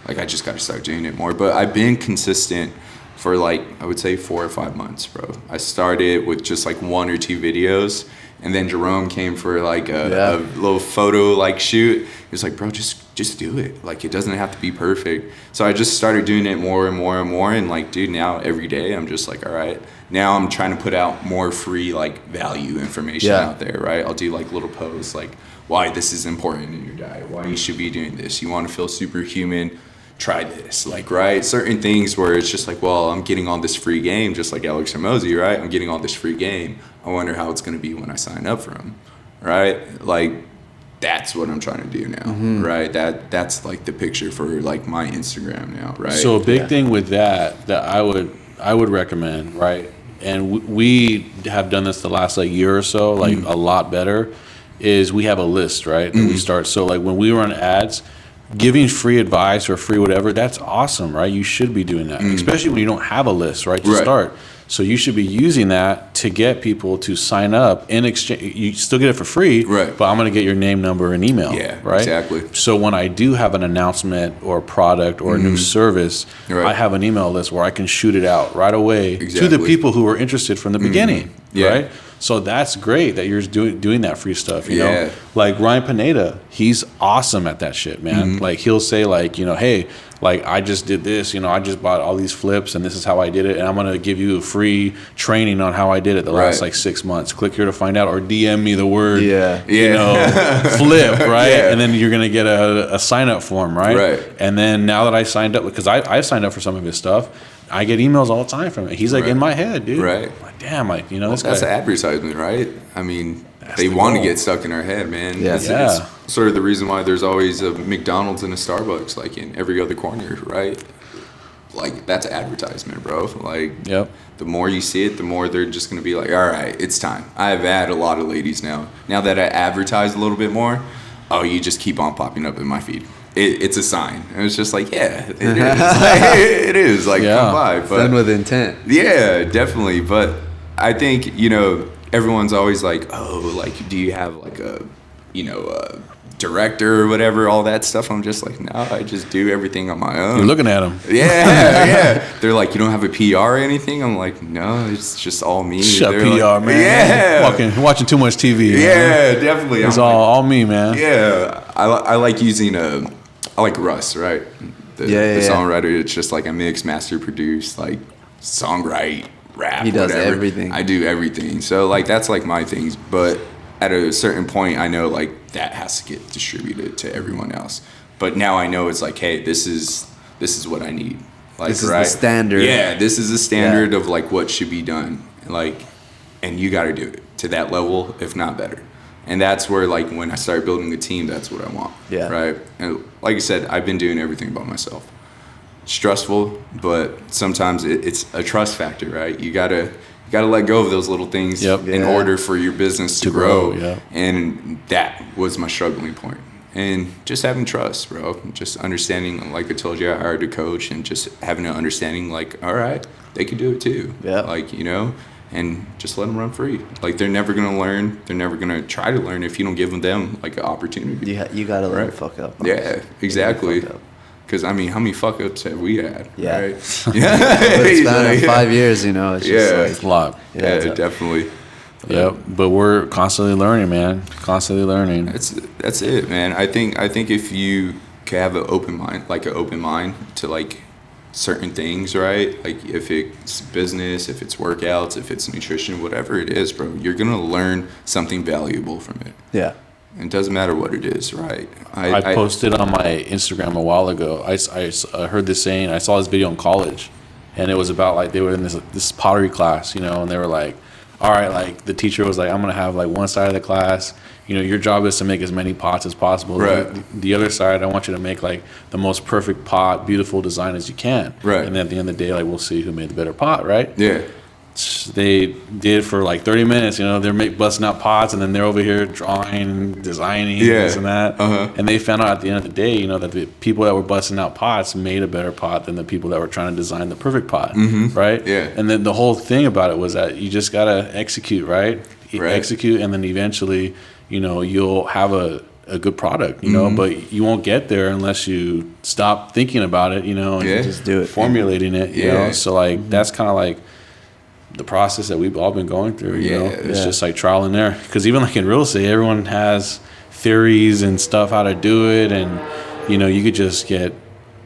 Speaker 3: Like, I just got to start doing it more. But I've been consistent for I would say 4 or 5 months, bro. I started with just 1 or 2 videos, and then Jerome came for a little photo shoot. He was like, bro, just do it. Like, it doesn't have to be perfect. So I just started doing it more and more and more, and dude, now every day I'm just like, all right. Now I'm trying to put out more free value information out there, right? I'll do little posts why this is important in your diet, why you should be doing this. You want to feel superhuman, try this, right? Certain things where it's just well, I'm getting all this free game, just like Alex Hormozy, right? I'm getting all this free game. I wonder how it's going to be when I sign up for him, right? That's what I'm trying to do now, right? That's the picture for my Instagram now, right?
Speaker 2: So a big thing with that I would recommend, right? And we have done this the last year or so, a lot better, is we have a list, right? That we start. So when we run ads, giving free advice or free whatever, that's awesome, right? You should be doing that, especially when you don't have a list, right, to start. So you should be using that to get people to sign up in exchange. You still get it for free,
Speaker 3: right?
Speaker 2: But I'm going to get your name, number, and email, right?
Speaker 3: Exactly.
Speaker 2: So when I do have an announcement or a product or a new service, I have an email list where I can shoot it out right away to the people who are interested from the beginning, right? So that's great that you're doing that free stuff, you know? Like Ryan Pineda, he's awesome at that shit, man. He'll say hey, I just did this, I just bought all these flips and this is how I did it, and I'm going to give you a free training on how I did it the last 6 months. Click here to find out, or DM me the word, flip, right? And then you're going to get a sign up form, right? And then now that I signed up, because I signed up for some of his stuff, I get emails all the time from it. He's in my head, dude.
Speaker 3: Right.
Speaker 2: Damn, this guy.
Speaker 3: That's advertisement, right? I mean, they want to get stuck in our head, man.
Speaker 1: Yeah.
Speaker 3: It's sort of the reason why there's always a McDonald's and a Starbucks, like in every other corner, right? Like, that's advertisement, bro. Like, the more you see it, the more they're just going to be like, all right, it's time. I've had a lot of ladies now. Now that I advertise a little bit more, you just keep on popping up in my feed. It's a sign. And it's just like, yeah, it is. Like, it is. Like, come by. But,
Speaker 1: done with intent.
Speaker 3: Yeah, definitely. But I think, everyone's always like, oh, like, do you have like a director or whatever, all that stuff. I'm just like, no, I just do everything on my own.
Speaker 2: You're looking at them.
Speaker 3: Yeah. They're like, you don't have a PR or anything? I'm like, no, it's just all me.
Speaker 2: Shut
Speaker 3: They're
Speaker 2: PR,
Speaker 3: like,
Speaker 2: man.
Speaker 3: Yeah.
Speaker 2: Watching too much TV.
Speaker 3: Yeah, definitely.
Speaker 2: It's all me, man.
Speaker 3: Yeah. I like using I like Russ, right? The songwriter. It's just like a mix, master, produce, like songwrite, rap,
Speaker 1: he does
Speaker 3: whatever.
Speaker 1: everything.
Speaker 3: I do everything. So like that's like my things. But at a certain point, I know like that has to get distributed to everyone else. But now I know it's like, hey, this is what I need. Like,
Speaker 1: this is the standard.
Speaker 3: Yeah, this is the standard of like what should be done. Like, and you got to do it to that level, if not better. And that's where, like, when I started building a team, that's what I want. Yeah. Right. And like I said, I've been doing everything by myself. Stressful, but sometimes it's a trust factor, right? You gotta let go of those little things in order for your business to grow. Yeah. And that was my struggling point. And just having trust, bro. Just understanding, like I told you, I hired a coach, and just having an understanding, like, all right, they could do it too. Yeah. Like, and just let them run free. Like, they're never going to learn. They're never going to try to learn if you don't give them, like, an opportunity.
Speaker 1: You got to let them fuck up.
Speaker 3: Yeah, exactly. Because, I mean, how many fuck-ups have we had?
Speaker 1: Yeah.
Speaker 3: Right?
Speaker 1: But it's been 5 years, it's just
Speaker 2: a lot.
Speaker 3: Yeah, definitely.
Speaker 2: Yeah, but we're constantly learning, man. Constantly learning.
Speaker 3: That's it, man. I think if you can have an open mind to, like, certain things, right? Like, if it's business, if it's workouts, if it's nutrition, whatever it is, bro, you're gonna learn something valuable from it.
Speaker 1: Yeah.
Speaker 3: And it doesn't matter what it is, right?
Speaker 2: I posted on my Instagram a while ago. I heard this saying. I saw this video in college, and it was about, like, they were in this pottery class, and they were like, all right, like, the teacher was like, I'm gonna have, like, one side of the class, your job is to make as many pots as possible.
Speaker 3: Right.
Speaker 2: The other side, I want you to make, like, the most perfect pot, beautiful design as you can.
Speaker 3: Right.
Speaker 2: And then at the end of the day, like, we'll see who made the better pot, right?
Speaker 3: Yeah.
Speaker 2: They did for like 30 minutes, they're busting out pots, and then they're over here drawing, designing, this and that. Uh-huh. And they found out at the end of the day, that the people that were busting out pots made a better pot than the people that were trying to design the perfect pot, right?
Speaker 3: Yeah.
Speaker 2: And then the whole thing about it was that you just got to execute, right? Execute, and then eventually, you'll have a good product, but you won't get there unless you stop thinking about it, and
Speaker 1: just do it,
Speaker 2: formulating it, So, like, that's kind of like the process that we've all been going through, it's just like trial and error. Because even like in real estate, everyone has theories and stuff how to do it, and you could just get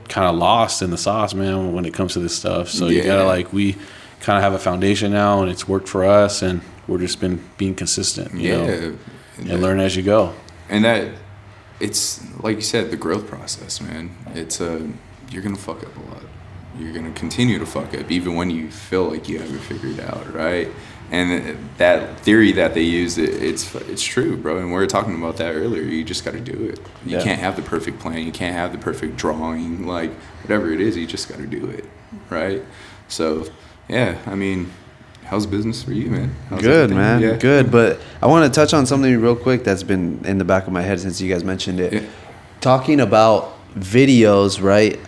Speaker 2: kind of lost in the sauce, man, when it comes to this stuff. So you gotta we kind of have a foundation now, and it's worked for us, and we're just been being consistent, you know, and learn as you go.
Speaker 3: And that it's like you said, the growth process, man. It's you're gonna fuck up a lot. You're going to continue to fuck up even when you feel like you have it figured out, right? And that theory that they use, it's true, bro. And we were talking about that earlier. You just got to do it. You can't have the perfect plan. You can't have the perfect drawing. Like, whatever it is, you just got to do it, right? So, yeah, I mean, how's business for you, man?
Speaker 1: Good, man. Yeah. Good. But I want to touch on something real quick that's been in the back of my head since you guys mentioned it. Yeah. Talking about videos, right?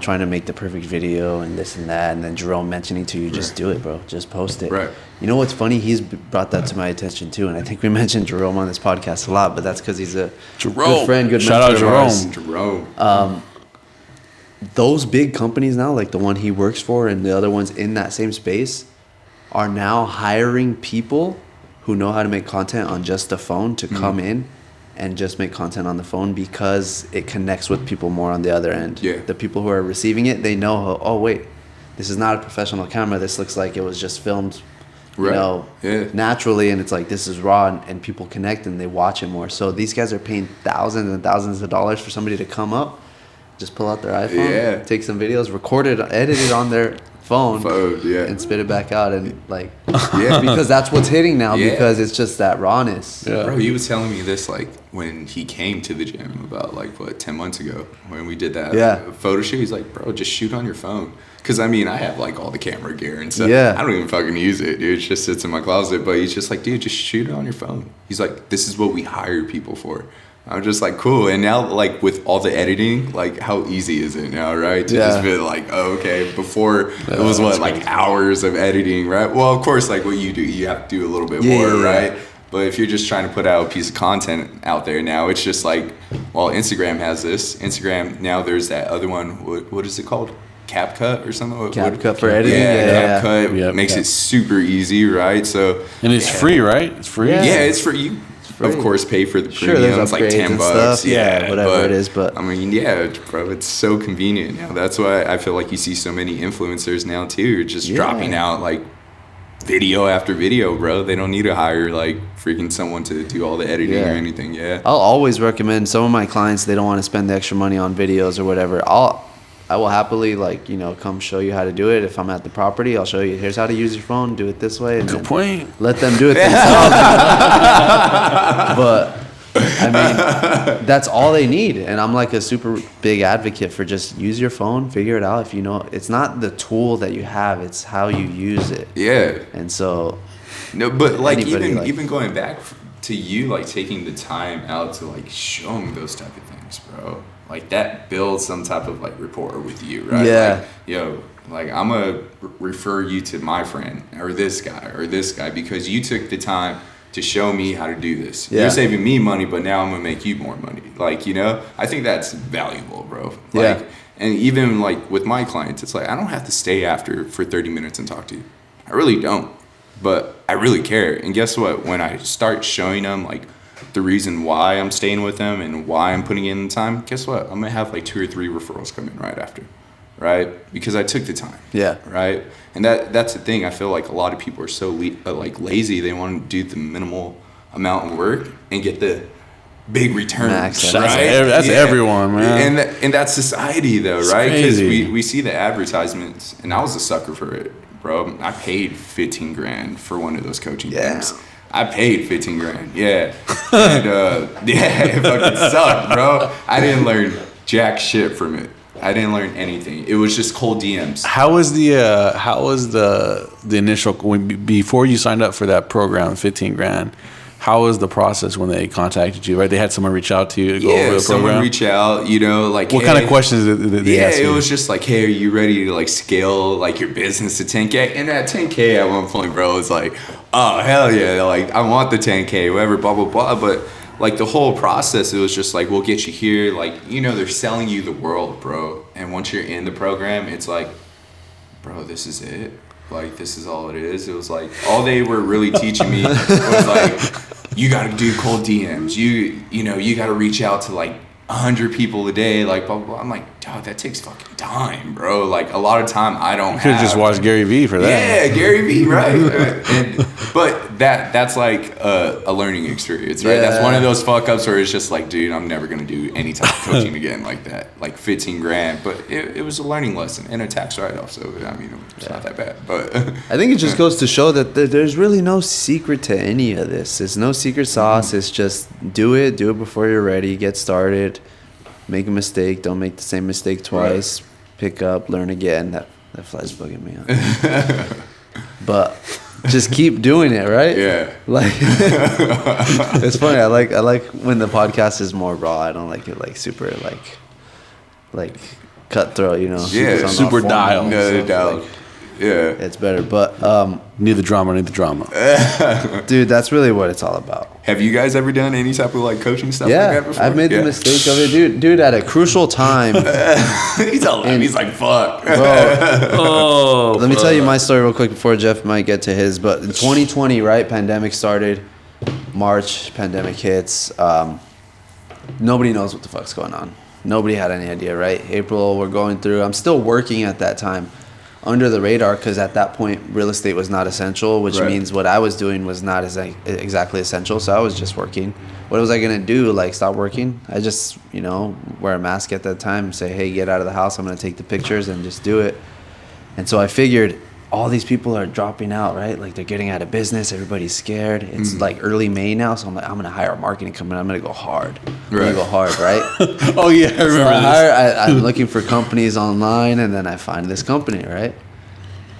Speaker 1: Trying to make the perfect video and this and that, and then Jerome mentioning to you, just do it, bro. Just post it.
Speaker 3: Right.
Speaker 1: You know what's funny? He's brought that to my attention too, and I think we mentioned Jerome on this podcast a lot, but that's because he's a good friend, good
Speaker 2: Shout
Speaker 1: mentor
Speaker 2: out
Speaker 1: of
Speaker 2: Jerome.
Speaker 1: ours. Those big companies now, like the one he works for and the other ones in that same space, are now hiring people who know how to make content on just the phone to come in and just make content on the phone, because it connects with people more on the other end.
Speaker 3: Yeah.
Speaker 1: The people who are receiving it, they know, oh wait, this is not a professional camera. This looks like it was just filmed, naturally, and it's like, this is raw, and people connect and they watch it more. So these guys are paying thousands and thousands of dollars for somebody to come up, just pull out their iPhone, take some videos, record it, edit it on their phone
Speaker 3: yeah.
Speaker 1: and spit it back out, and like,
Speaker 3: Yeah.
Speaker 1: because that's what's hitting now,
Speaker 3: Yeah.
Speaker 1: because it's just that rawness.
Speaker 2: Yeah.
Speaker 3: Bro, he was telling me this like when he came to the gym about like 10 months ago when we did that photo shoot. He's like, bro, just shoot on your phone. Because I mean, I have like all the camera gear and stuff.
Speaker 1: Yeah.
Speaker 3: I don't even fucking use it, dude. It just sits in my closet. But he's just like, dude, just shoot it on your phone. He's like, this is what we hire people for. I'm just like, cool. And now, like, with all the editing, like, how easy is it now, right? To just be like, oh, okay. Before, it was like hours of editing, right? Well, of course, like what you do, you have to do a little bit more, right? But if you're just trying to put out a piece of content out there now, it's just like, well, Instagram has this. Instagram, now there's that other one. What is it called? CapCut or something?
Speaker 1: CapCut for editing?
Speaker 3: Yeah, CapCut makes it super easy, right? So,
Speaker 2: and it's free, right? It's free?
Speaker 3: Yeah, it's for you. Of course, pay for the premium. It's like $10.
Speaker 1: Stuff. Yeah, whatever it is. But
Speaker 3: I mean, yeah, bro, it's so convenient now. That's why I feel like you see so many influencers now too, just dropping out like video after video, bro. They don't need to hire like freaking someone to do all the editing or anything. Yeah,
Speaker 1: I'll always recommend some of my clients. They don't want to spend the extra money on videos or whatever. I will happily, like, you know, come show you how to do it. If I'm at the property, I'll show you, here's how to use your phone, do it this way. And
Speaker 2: good point.
Speaker 1: Let them do it themselves. But, I mean, that's all they need. And I'm like a super big advocate for just use your phone, figure it out. If you know, it's not the tool that you have, it's how you use it.
Speaker 3: Yeah.
Speaker 1: And so.
Speaker 3: No, but like even going back to you, like taking the time out to like show them those type of things, bro. Like that builds some type of like rapport with you, right?
Speaker 1: Yeah.
Speaker 3: Like, yo, like I'm gonna refer you to my friend or this guy because you took the time to show me how to do this. Yeah. You're saving me money, but now I'm gonna make you more money. Like, you know, I think that's valuable, bro. Like, and even like with my clients, it's like I don't have to stay after for 30 minutes and talk to you. I really don't, but I really care. And guess what? When I start showing them like the reason why I'm staying with them and why I'm putting in the time, guess what? I'm gonna have like 2 or 3 referrals come in right after, right? Because I took the time. Yeah. Right. And that's the thing. I feel like a lot of people are so like lazy. They want to do the minimal amount of work and get the big returns. Right?
Speaker 2: That's everyone, man.
Speaker 3: And that's society, though,
Speaker 2: it's
Speaker 3: right? Because
Speaker 2: crazy.
Speaker 3: we see the advertisements, and I was a sucker for it, bro. I paid $15,000 for one of those coaching things. I paid $15,000, yeah. And it fucking sucked, bro. I didn't learn jack shit from it. I didn't learn anything. It was just cold DMs.
Speaker 2: How was the initial before you signed up for that program, $15,000? How was the process when they contacted you? Right, they had someone reach out to you to go over the program.
Speaker 3: Someone reach out. You know, like
Speaker 2: what kind of questions did they ask you?
Speaker 3: It was just like, hey, are you ready to like scale like your business to 10K? And at 10K at one point, bro, it's like, oh hell yeah, like I want the 10K, whatever, blah blah blah. But like the whole process, it was just like, we'll get you here. Like, you know, they're selling you the world, bro. And once you're in the program, it's like, bro, this is it. Like, this is all it is. It was like, all they were really teaching me was like, you got to do cold DMs. You know, you got to reach out to like 100 people a day, like blah, blah, blah. I'm like, dog, that takes fucking time, bro. Like a lot of time I don't have.
Speaker 2: You could just watch Gary Vee for that.
Speaker 3: Yeah, Gary Vee, right. But that's like a learning experience, right? That's one of those fuck ups where it's just like, dude, I'm never going to do any type of coaching again like that. Like $15,000, but it was a learning lesson and a tax write-off. So, I mean, it's not that bad. But
Speaker 1: I think it just goes to show that there's really no secret to any of this. There's no secret sauce. It's just do it before you're ready, get started. Make a mistake. Don't make the same mistake twice. Right. Pick up, learn again. That fly's bugging me out. But just keep doing it, right? Yeah. Like it's funny. I like when the podcast is more raw. I don't like it like super like cutthroat. You know.
Speaker 3: Yeah.
Speaker 2: Super dialed.
Speaker 3: Like, yeah.
Speaker 1: It's better, but
Speaker 2: need the drama.
Speaker 1: Dude, that's really what it's all about.
Speaker 3: Have you guys ever done any type of like coaching stuff like that before?
Speaker 1: I've made the mistake of it, dude. At a crucial time.
Speaker 3: He's like, fuck,
Speaker 1: bro. Let me tell you my story real quick before Jeff might get to his. But in 2020, right, pandemic started. March, pandemic hits. Nobody knows what the fuck's going on. Nobody had any idea, right? April, we're going through. I'm still working at that time. Under the radar, because at that point real estate was not essential, which means what I was doing was not exactly essential. So I was just working. What was I gonna do? Like stop working? I just wear a mask at that time. Say, hey, get out of the house. I'm gonna take the pictures and just do it. And so I figured all these people are dropping out, right? Like they're getting out of business. Everybody's scared. It's like early May now. So I'm like, I'm going to hire a marketing company. I'm going to go hard. I'm going to go hard, right?
Speaker 2: Oh, yeah. I remember
Speaker 1: I'm looking for companies online, and then I find this company, right?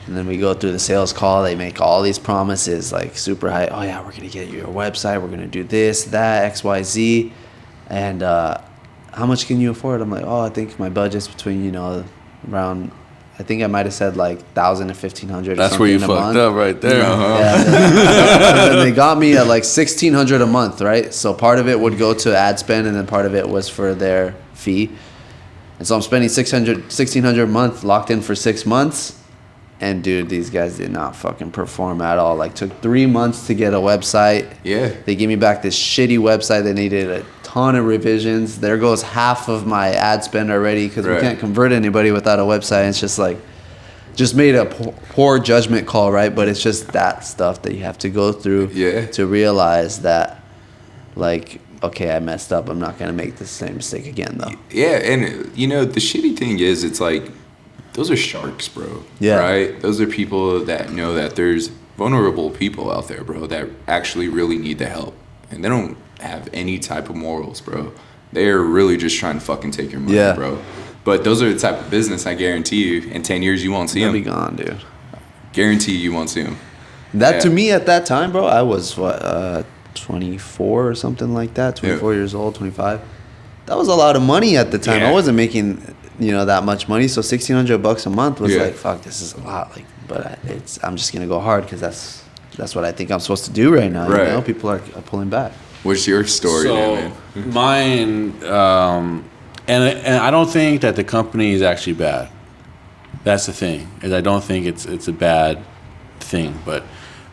Speaker 1: And then we go through the sales call. They make all these promises, like super high. Oh, yeah, we're going to get you your website. We're going to do this, that, X, Y, Z. And how much can you afford? I'm like, oh, I think my budget's between, around... I think I might have said like 1,000 to 1,500.
Speaker 2: That's where you fucked up right there.
Speaker 1: Yeah, then they got me at like 1,600 a month, right? So part of it would go to ad spend, and then part of it was for their fee. And so I'm spending 1,600 a month, locked in for 6 months. And dude, these guys did not fucking perform at all. Like, took 3 months to get a website.
Speaker 3: Yeah.
Speaker 1: They gave me back this shitty website. They needed a ton of revisions. There goes half of my ad spend already, because we can't convert anybody without a website. It's just like, just made a poor judgment call, right? But it's just that stuff that you have to go through to realize that, like, okay, I messed up. I'm not going to make the same mistake again, though.
Speaker 3: Yeah, and, the shitty thing is, it's like, those are sharks, bro.
Speaker 1: Yeah.
Speaker 3: Right? Those are people that know that there's vulnerable people out there, bro, that actually really need the help. And they don't have any type of morals, bro. They're really just trying to fucking take your money, bro. But those are the type of business, I guarantee you, in 10 years you won't see them.
Speaker 1: They'll be gone, dude.
Speaker 3: Guarantee you won't see them.
Speaker 1: That, to me, at that time, bro, I was, 24 or something like that, 24 years old, 25. That was a lot of money at the time. I wasn't making... that much money. So $1,600 a month was like, fuck, this is a lot. Like, but I'm just gonna go hard, because that's what I think I'm supposed to do right now.
Speaker 3: Right.
Speaker 1: People are pulling back.
Speaker 3: What's your story, man?
Speaker 2: Mine, and I don't think that the company is actually bad. That's the thing, is I don't think it's a bad thing. But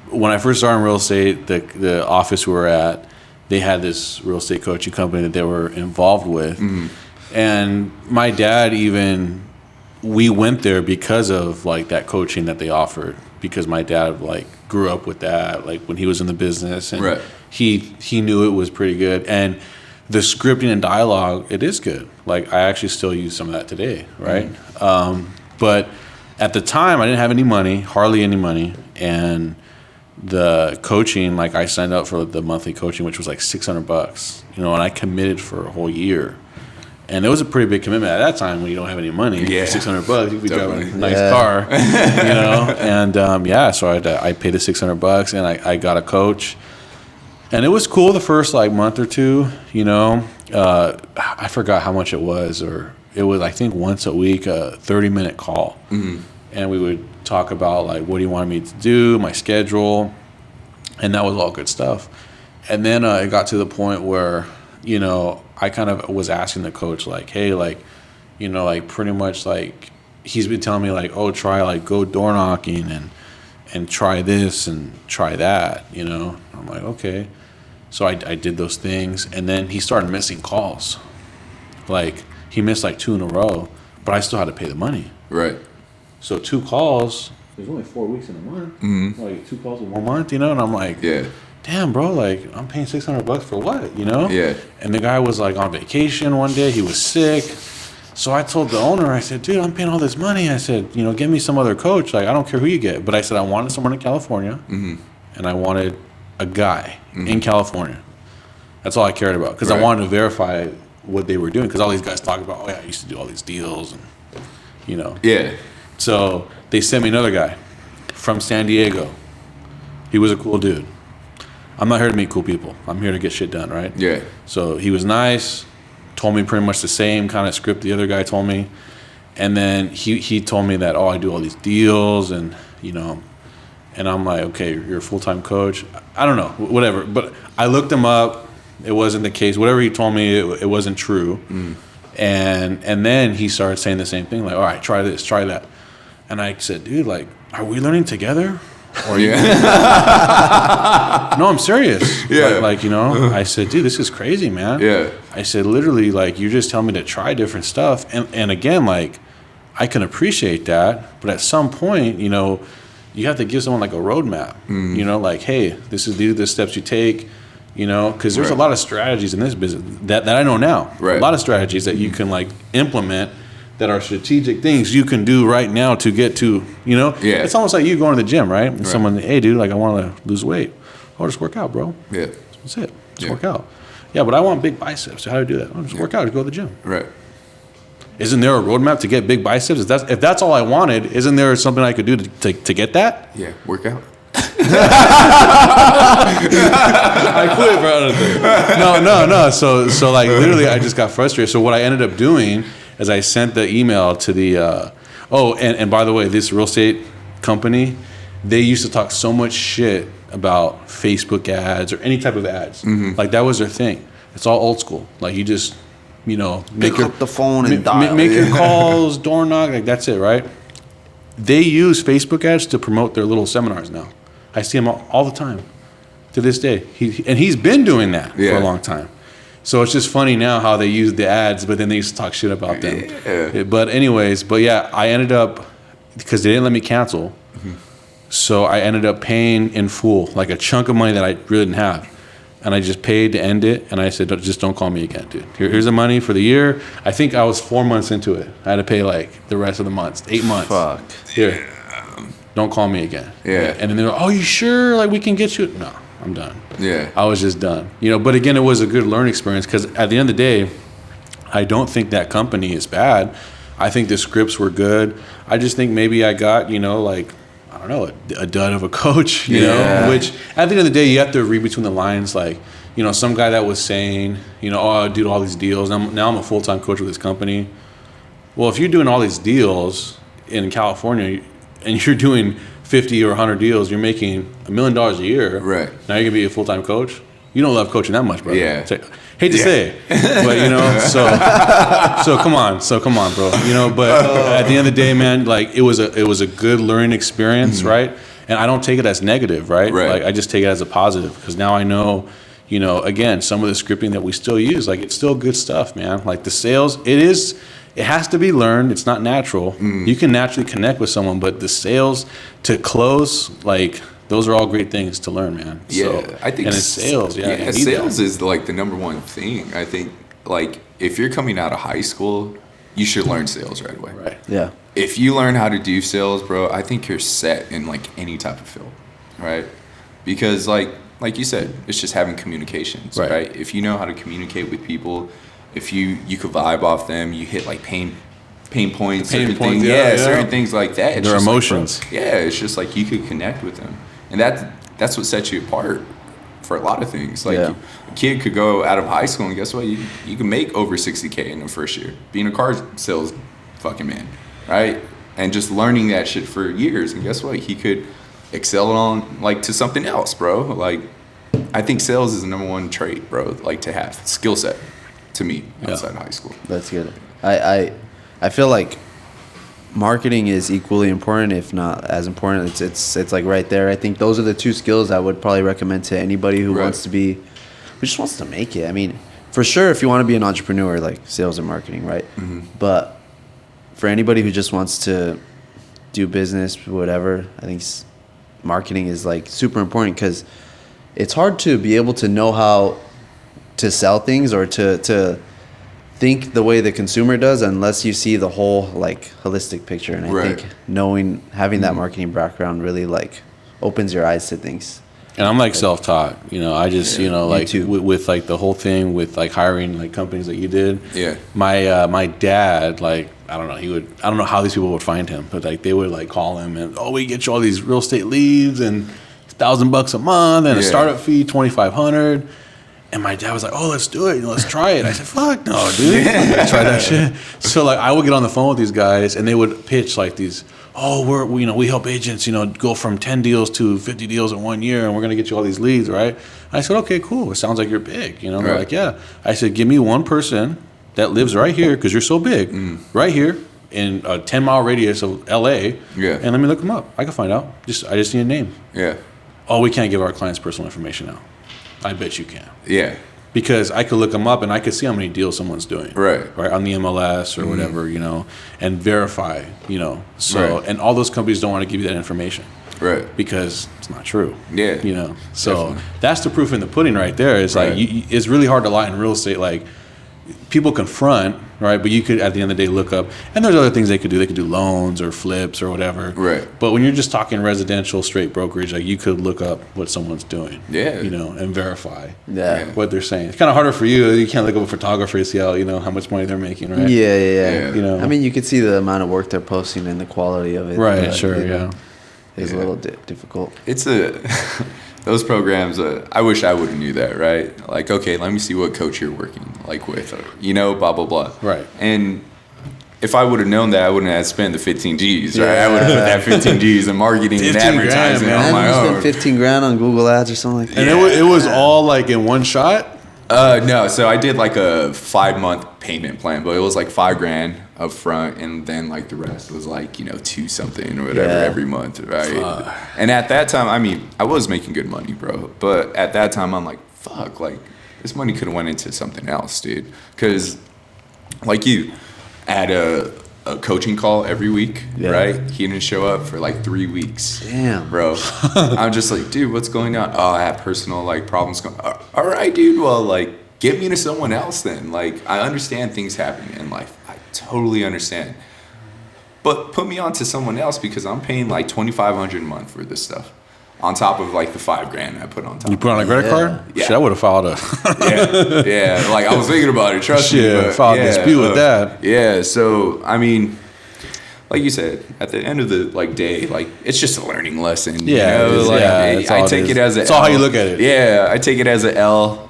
Speaker 2: when I first started in real estate, the office we were at, they had this real estate coaching company that they were involved with. Mm-hmm. And my dad we went there because of like that coaching that they offered, because my dad like grew up with that, like when he was in the business, and he knew it was pretty good. And the scripting and dialogue, it is good. Like, I actually still use some of that today, right? Mm-hmm. But at the time, I didn't have any money, hardly any money, and the coaching, like, I signed up for the monthly coaching, which was like $600, and I committed for a whole year. And it was a pretty big commitment at that time when you don't have any money. Yeah. $600, you could be driving a nice car, And so I paid the $600, and I got a coach, and it was cool the first like month or two. I forgot how much it was, or it was, I think, once a week, a 30-minute call, and we would talk about like, what do you want me to do, my schedule, and that was all good stuff. And then it got to the point where I kind of was asking the coach, like, hey, like, like, pretty much, like, he's been telling me, like, oh, try, like, go door knocking and try this and try that, I'm like, okay. So I did those things, and then he started missing calls. Like, he missed, like, 2 in a row, but I still had to pay the money. Right. So 2 calls, there's only 4 weeks in a month. Mm-hmm. Like, 2 calls in 1 month, and I'm like, damn, bro, like, I'm paying $600 for what, Yeah. And the guy was, like, on vacation one day. He was sick. So I told the owner, I said, dude, I'm paying all this money. I said, get me some other coach. Like, I don't care who you get. But I said I wanted someone in California, and I wanted a guy in California. That's all I cared about, because I wanted to verify what they were doing, because all these guys talk about, oh, yeah, I used to do all these deals, and, Yeah. So they sent me another guy from San Diego. He was a cool dude. I'm not here to meet cool people. I'm here to get shit done, right? Yeah. So he was nice, told me pretty much the same kind of script the other guy told me. And then he told me that, oh, I do all these deals, and, and I'm like, okay, you're a full-time coach. I don't know, whatever. But I looked him up. It wasn't the case. Whatever he told me, it wasn't true. And then he started saying the same thing, like, all right, try this, try that. And I said, dude, like, are we learning together? Or no, I'm serious. Yeah. Like, I said, dude, this is crazy, man. Yeah. I said, literally, like, you just tell me to try different stuff. And again, like, I can appreciate that. But at some point, you have to give someone, like, a roadmap. Like, hey, these are the steps you take, because there's a lot of strategies in this business that I know now. Right. A lot of strategies that you can, like, implement that are strategic things you can do right now to get to, you know?
Speaker 3: Yeah.
Speaker 2: It's almost like you going to the gym, right? And someone, hey, dude, like I want to lose weight. Oh, just work out, bro.
Speaker 3: Yeah.
Speaker 2: That's it. Just work out. Yeah, but I want big biceps. So how do I do that? Oh, just work out. Just go to the gym.
Speaker 3: Right.
Speaker 2: Isn't there a roadmap to get big biceps? If that's all I wanted, isn't there something I could do to get that?
Speaker 3: Yeah, work out.
Speaker 2: I quit, bro. No. So like literally, I just got frustrated. So what I ended up doing is I sent the email to the. And by the way, this real estate company, they used to talk so much shit about Facebook ads or any type of ads. Mm-hmm. Like that was their thing. It's all old school. Like you just, make
Speaker 1: up the phone and dial.
Speaker 2: Make your calls, door knock. Like that's it, right? They use Facebook ads to promote their little seminars now. I see him all the time to this day. He's been doing that for a long time. So it's just funny now how they use the ads, but then they used to talk shit about them. Yeah. But yeah, I ended up, because they didn't let me cancel, so I ended up paying in full, like a chunk of money that I really didn't have. And I just paid to end it, and I said, just don't call me again, dude. Here's the money for the year. I think I was 4 months into it. I had to pay like the rest of the months, 8 months.
Speaker 1: Fuck.
Speaker 2: Here. Don't call me again.
Speaker 3: Yeah.
Speaker 2: And then they're like, oh, you sure? Like, we can get you? No, I'm done.
Speaker 3: Yeah.
Speaker 2: I was just done. But again, it was a good learning experience because at the end of the day, I don't think that company is bad. I think the scripts were good. I just think maybe I got, like, I don't know, a dud of a coach, you know, which at the end of the day, you have to read between the lines. Like, some guy that was saying, oh, I do all these deals. Now I'm a full-time coach with this company. Well, if you're doing all these deals in California, and you're doing 50 or 100 deals, you're making $1 million a year. Right. Now you're gonna be a full-time coach. You don't love coaching that much, bro.
Speaker 3: Yeah.
Speaker 2: Hate to say it, but so come on, bro. But at the end of the day, man, like it was a good learning experience, right? And I don't take it as negative, right? Like I just take it as a positive because now I know, again, some of the scripting that we still use, like it's still good stuff, man. Like the sales, it has to be learned. It's not natural. You can naturally connect with someone, but the sales to close, like those are all great things to learn, man.
Speaker 3: Yeah, I think.
Speaker 2: And it's sales. Yeah,
Speaker 3: sales is like the number one thing. I think like if you're coming out of high school, you should learn sales right away.
Speaker 2: Right.
Speaker 1: Yeah.
Speaker 3: If you learn how to do sales, bro, I think you're set in like any type of field, right? Because like you said, it's just having communications, right? If you know how to communicate with people. If you could vibe off them, you hit like pain points, certain things, certain things like that. It's
Speaker 2: their
Speaker 3: just
Speaker 2: emotions.
Speaker 3: Like, it's just like you could connect with them, and that's what sets you apart for a lot of things. Like a kid could go out of high school and guess what? You can make over $60K in the first year being a car sales fucking man, right? And just learning that shit for years, and guess what? He could excel on like to something else, bro. Like I think sales is the number one trait, bro. Like to have skill set. To me, outside high school.
Speaker 1: That's good. I feel like marketing is equally important, if not as important. It's like right there. I think those are the two skills I would probably recommend to anybody who who just wants to make it. I mean, for sure, if you want to be an entrepreneur, like sales and marketing, right? Mm-hmm. But for anybody who just wants to do business, whatever, I think marketing is like super important because it's hard to be able to know how to sell things or to think the way the consumer does unless you see the whole like holistic picture. And I think having that marketing background really like opens your eyes to things.
Speaker 2: And I'm like self-taught, I just, like with like the whole thing with like hiring like companies that you did. Yeah. My dad, like, I don't know how these people would find him, but like they would like call him and, we get you all these real estate leads and $1,000 a month and a startup fee, $2,500. And my dad was like, let's do it. Let's try it. I said, fuck no, dude. Try that shit. So like I would get on the phone with these guys and they would pitch like these, we help agents, go from 10 deals to 50 deals in 1 year and we're going to get you all these leads, right? I said, okay, cool. It sounds like you're big. They're like, yeah. I said, give me one person that lives right here because you're so big, right here in a 10-mile radius of LA. Yeah. And let me look them up. I can find out. I just need a name. Yeah. We can't give our clients personal information out. I bet you can. Yeah. Because I could look them up and I could see how many deals someone's doing. Right. On the MLS or whatever, and verify, So, and all those companies don't want to give you that information. Right. Because it's not true. Yeah. So definitely. That's the proof in the pudding right there. It's like, it's really hard to lie in real estate. Like, people confront, right? But you could, at the end of the day, look up, and there's other things they could do. They could do loans or flips or whatever.
Speaker 3: Right.
Speaker 2: But when you're just talking residential straight brokerage, like you could look up what someone's doing.
Speaker 3: Yeah.
Speaker 2: You know, and verify.
Speaker 1: Yeah.
Speaker 2: What they're saying. It's kind of harder for you. You can't look up a photographer to see how, you know, how much money they're making, right?
Speaker 1: Yeah.
Speaker 2: You know.
Speaker 1: I mean, you could see the amount of work they're posting and the quality of it.
Speaker 2: Right.
Speaker 1: but,
Speaker 2: Sure.
Speaker 1: you know,
Speaker 2: Yeah.
Speaker 1: It's a little difficult.
Speaker 3: It's those programs, I wish I would have knew that, right? Like, okay, let me see what coach you're working like with, or, you know, blah, blah, blah.
Speaker 2: Right.
Speaker 3: And if I would have known that, I wouldn't have spent the 15 G's, right?
Speaker 1: Yeah.
Speaker 3: I would have put that 15 G's in marketing and
Speaker 2: 15 grand,
Speaker 3: advertising
Speaker 2: man.
Speaker 3: on my
Speaker 1: You
Speaker 3: own.
Speaker 1: spent 15 grand on Google Ads or something like that.
Speaker 2: And it was all like in one shot.
Speaker 3: No, so I did like a 5-month payment plan, but it was like $5,000 up front, and then like the rest was like, you know, 2 something or whatever every month, right? And at that time, I mean, I was making good money, bro. But at that time, I'm like, fuck, like this money could have went into something else, dude. Because like you, I had a coaching call every week, right? He didn't show up for like 3 weeks.
Speaker 1: Damn.
Speaker 3: Bro. I'm just like, dude, what's going on? Oh, I have personal like problems going. All right, dude. Well, like, get me to someone else then. Like, I understand things happening in life. I totally understand. But put me on to someone else because I'm paying like $2,500 a month for this stuff. On top of like the $5,000 I put on top.
Speaker 2: You put on a credit card?
Speaker 3: Yeah.
Speaker 2: Shit, I would have filed a
Speaker 3: yeah. Like I was thinking about it. Trust me. But,
Speaker 2: filed a dispute with that.
Speaker 3: Yeah. So I mean, like you said, at the end of the like day, like it's just a learning lesson.
Speaker 2: Yeah,
Speaker 3: You know?
Speaker 2: it is.
Speaker 3: Like,
Speaker 2: Yeah, that's all
Speaker 3: I
Speaker 2: it
Speaker 3: take
Speaker 2: is.
Speaker 3: it as a.
Speaker 2: It's all how you look at it.
Speaker 3: Yeah, I take it as a L.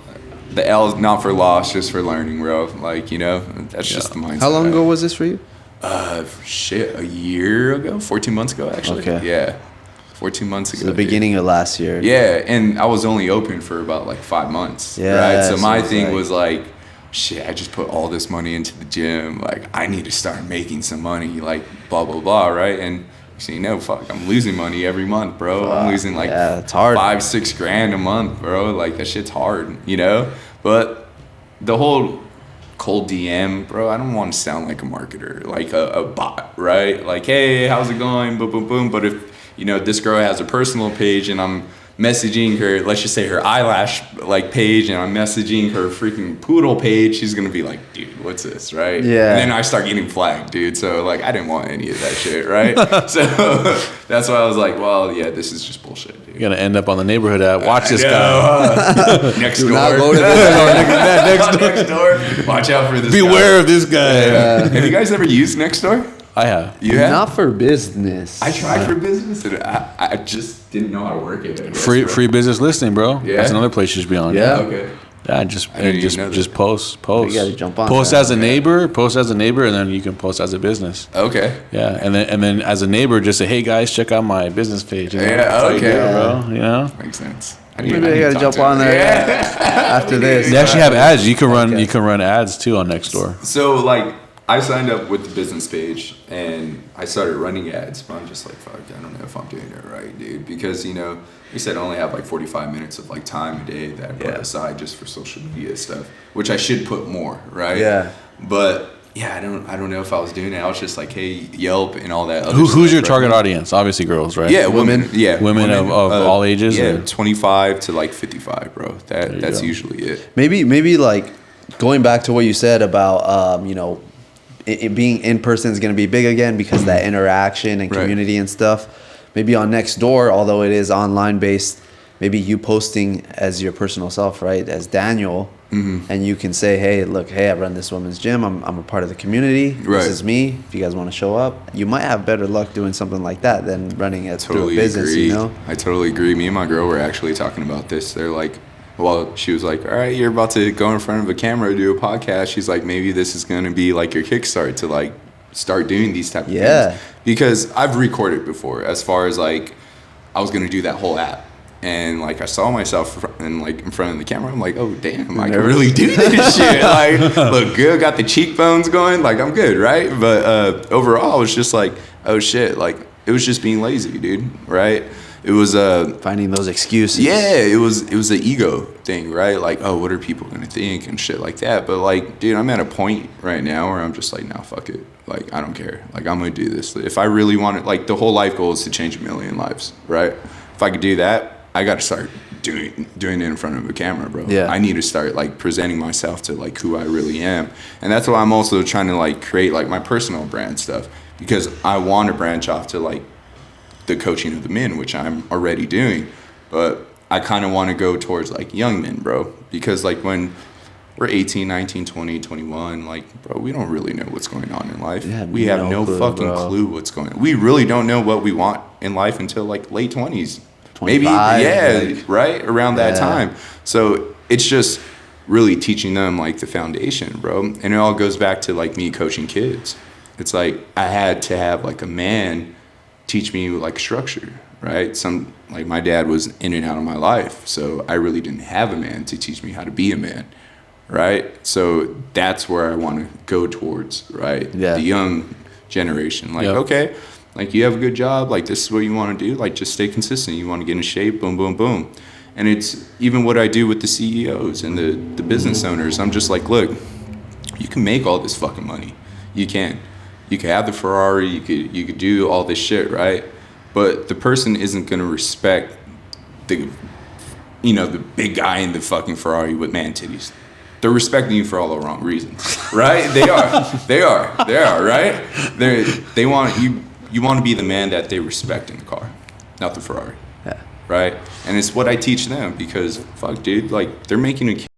Speaker 3: The L is not for loss, just for learning, bro. Like, you know, that's just the mindset.
Speaker 1: How long ago was this for you?
Speaker 3: A year ago, 14 months ago, actually.
Speaker 1: Okay.
Speaker 3: Yeah, 14 months ago.
Speaker 1: So the beginning of last year.
Speaker 3: Yeah, and I was only open for about like 5 months.
Speaker 1: Yeah,
Speaker 3: Right. So
Speaker 1: so
Speaker 3: my
Speaker 1: it's
Speaker 3: thing
Speaker 1: like-
Speaker 3: was like, shit, I just put all this money into the gym. Like, I need to start making some money. Like, blah blah blah. Right. And so you know, fuck, I'm losing money every month, bro. I'm losing like
Speaker 1: it's hard.
Speaker 3: 5-6 grand a month, bro. Like that shit's hard, you know. But the whole cold DM, bro, I don't want to sound like a marketer, like a bot, right? Like, hey, how's it going? Boom, boom, boom. But if, you know, this girl has a personal page and I'm messaging her, let's just say her eyelash like page, and I'm messaging her freaking poodle page, she's gonna be like, dude, what's this, right?
Speaker 1: Yeah.
Speaker 3: And then I start getting flagged, dude. So like, I didn't want any of that shit, right? So that's why I was like, well, yeah, this is just bullshit, dude.
Speaker 2: You're gonna end up on the neighborhood app. Watch this guy.
Speaker 3: Next
Speaker 1: Do
Speaker 3: door.
Speaker 1: not go to this.
Speaker 3: Next door. Watch out for this.
Speaker 2: Beware of this guy.
Speaker 3: Have you guys ever used Nextdoor?
Speaker 2: I have.
Speaker 3: You have?
Speaker 1: Not for business.
Speaker 3: I tried for business and I just didn't know how to work it. I guess, bro.
Speaker 2: Free business listing, bro.
Speaker 3: Yeah.
Speaker 2: That's another place you should be on.
Speaker 1: Yeah.
Speaker 3: Okay.
Speaker 2: Yeah,
Speaker 3: didn't even know
Speaker 2: just
Speaker 3: that.
Speaker 2: post.
Speaker 1: You gotta jump on
Speaker 2: Post
Speaker 1: that.
Speaker 2: as a neighbor, and then you can post as a business.
Speaker 3: Okay.
Speaker 2: Yeah, and then as a neighbor, just say, hey guys, check out my business page. You know?
Speaker 3: Yeah,
Speaker 2: That's how you do it,
Speaker 3: okay.
Speaker 2: bro. You know.
Speaker 3: Makes sense.
Speaker 1: Maybe I gotta jump on there after this.
Speaker 2: They actually have ads. You can run ads too on Nextdoor.
Speaker 3: So like, I signed up with the business page and I started running ads, but I'm just like, fuck, I don't know if I'm doing it right, dude. Because, you know, we said I only have like 45 minutes of like time a day that I put aside just for social media stuff, which I should put more, right?
Speaker 1: Yeah.
Speaker 3: But yeah, I don't know if I was doing it. I was just like, hey, Yelp and all that. Other
Speaker 2: Who's
Speaker 3: stuff,
Speaker 2: your
Speaker 3: right?
Speaker 2: target audience? Obviously girls, right?
Speaker 3: Yeah, women. Yeah,
Speaker 2: Women of all ages,
Speaker 3: Yeah,
Speaker 2: or?
Speaker 3: 25 to like 55, bro. That's
Speaker 2: go.
Speaker 3: usually it.
Speaker 1: Maybe like going back to what you said about you know, it being in person is going to be big again because of that interaction and
Speaker 3: Right.
Speaker 1: community and stuff. Maybe on Nextdoor, although it is online based, maybe you posting as your personal self, right, as Daniel, and you can say, hey, look, hey, I run this women's gym. I'm a part of the community.
Speaker 3: Right.
Speaker 1: This is me. If you guys want to show up, you might have better luck doing something like that than running it through a
Speaker 3: Totally
Speaker 1: business.
Speaker 3: agree.
Speaker 1: You know.
Speaker 3: I totally agree. Me and my girl were actually talking about this. They're like, well, she was like, all right, you're about to go in front of a camera to do a podcast. She's like, maybe this is going to be like your kickstart to like start doing these type of things. Because I've recorded before as far as like, I was going to do that whole app. And like, I saw myself in front of the camera. I'm like, oh, damn, I can really do this shit. Like, look good, got the cheekbones going. Like, I'm good, right? But overall, I was just like, oh, shit. Like, it was just being lazy, dude, right? It was
Speaker 1: Finding those excuses.
Speaker 3: yeah, it was an ego thing, right? Like, oh, what are people gonna think and shit like that. But like, dude, I'm at a point right now where I'm just like, nah, fuck it. Like, I don't care. Like, I'm gonna do this. If I really want it, like, the whole life goal is to change 1 million lives, right? If I could do that, I gotta start doing it in front of a camera, bro.
Speaker 1: Yeah.
Speaker 3: I need to start like presenting myself to like who I really am. And that's why I'm also trying to like create like my personal brand stuff, because I want to branch off to like the coaching of the men, which I'm already doing. But I kind of want to go towards like young men, bro, because like when we're 18, 19, 20, 21, like, bro, we don't really know what's going on in life.
Speaker 1: Yeah,
Speaker 3: we have no
Speaker 1: clue,
Speaker 3: fucking
Speaker 1: bro.
Speaker 3: clue what's going on. We really don't know what we want in life until like late 20s.
Speaker 1: 25,
Speaker 3: Maybe, yeah,
Speaker 1: like,
Speaker 3: right? Around that
Speaker 1: yeah.
Speaker 3: time. So it's just really teaching them like the foundation, bro. And it all goes back to like me coaching kids. It's like I had to have like a man teach me like structure, right? Like my dad was in and out of my life. So I really didn't have a man to teach me how to be a man. Right? So that's where I want to go towards, right?
Speaker 1: Yeah.
Speaker 3: The young generation. Like,
Speaker 2: Yep.
Speaker 3: okay, like you have a good job, like this is what you want to do, like just stay consistent. You want to get in shape, boom, boom, boom. And it's even what I do with the CEOs and the business owners. I'm just like, look, you can make all this fucking money. You can. You could have the Ferrari, you could do all this shit, right? But the person isn't gonna respect the big guy in the fucking Ferrari with man titties. They're respecting you for all the wrong reasons, right? They are, right? They want you want to be the man that they respect in the car, not the Ferrari,
Speaker 1: Yeah.
Speaker 3: right? And it's what I teach them, because fuck, dude, like they're making a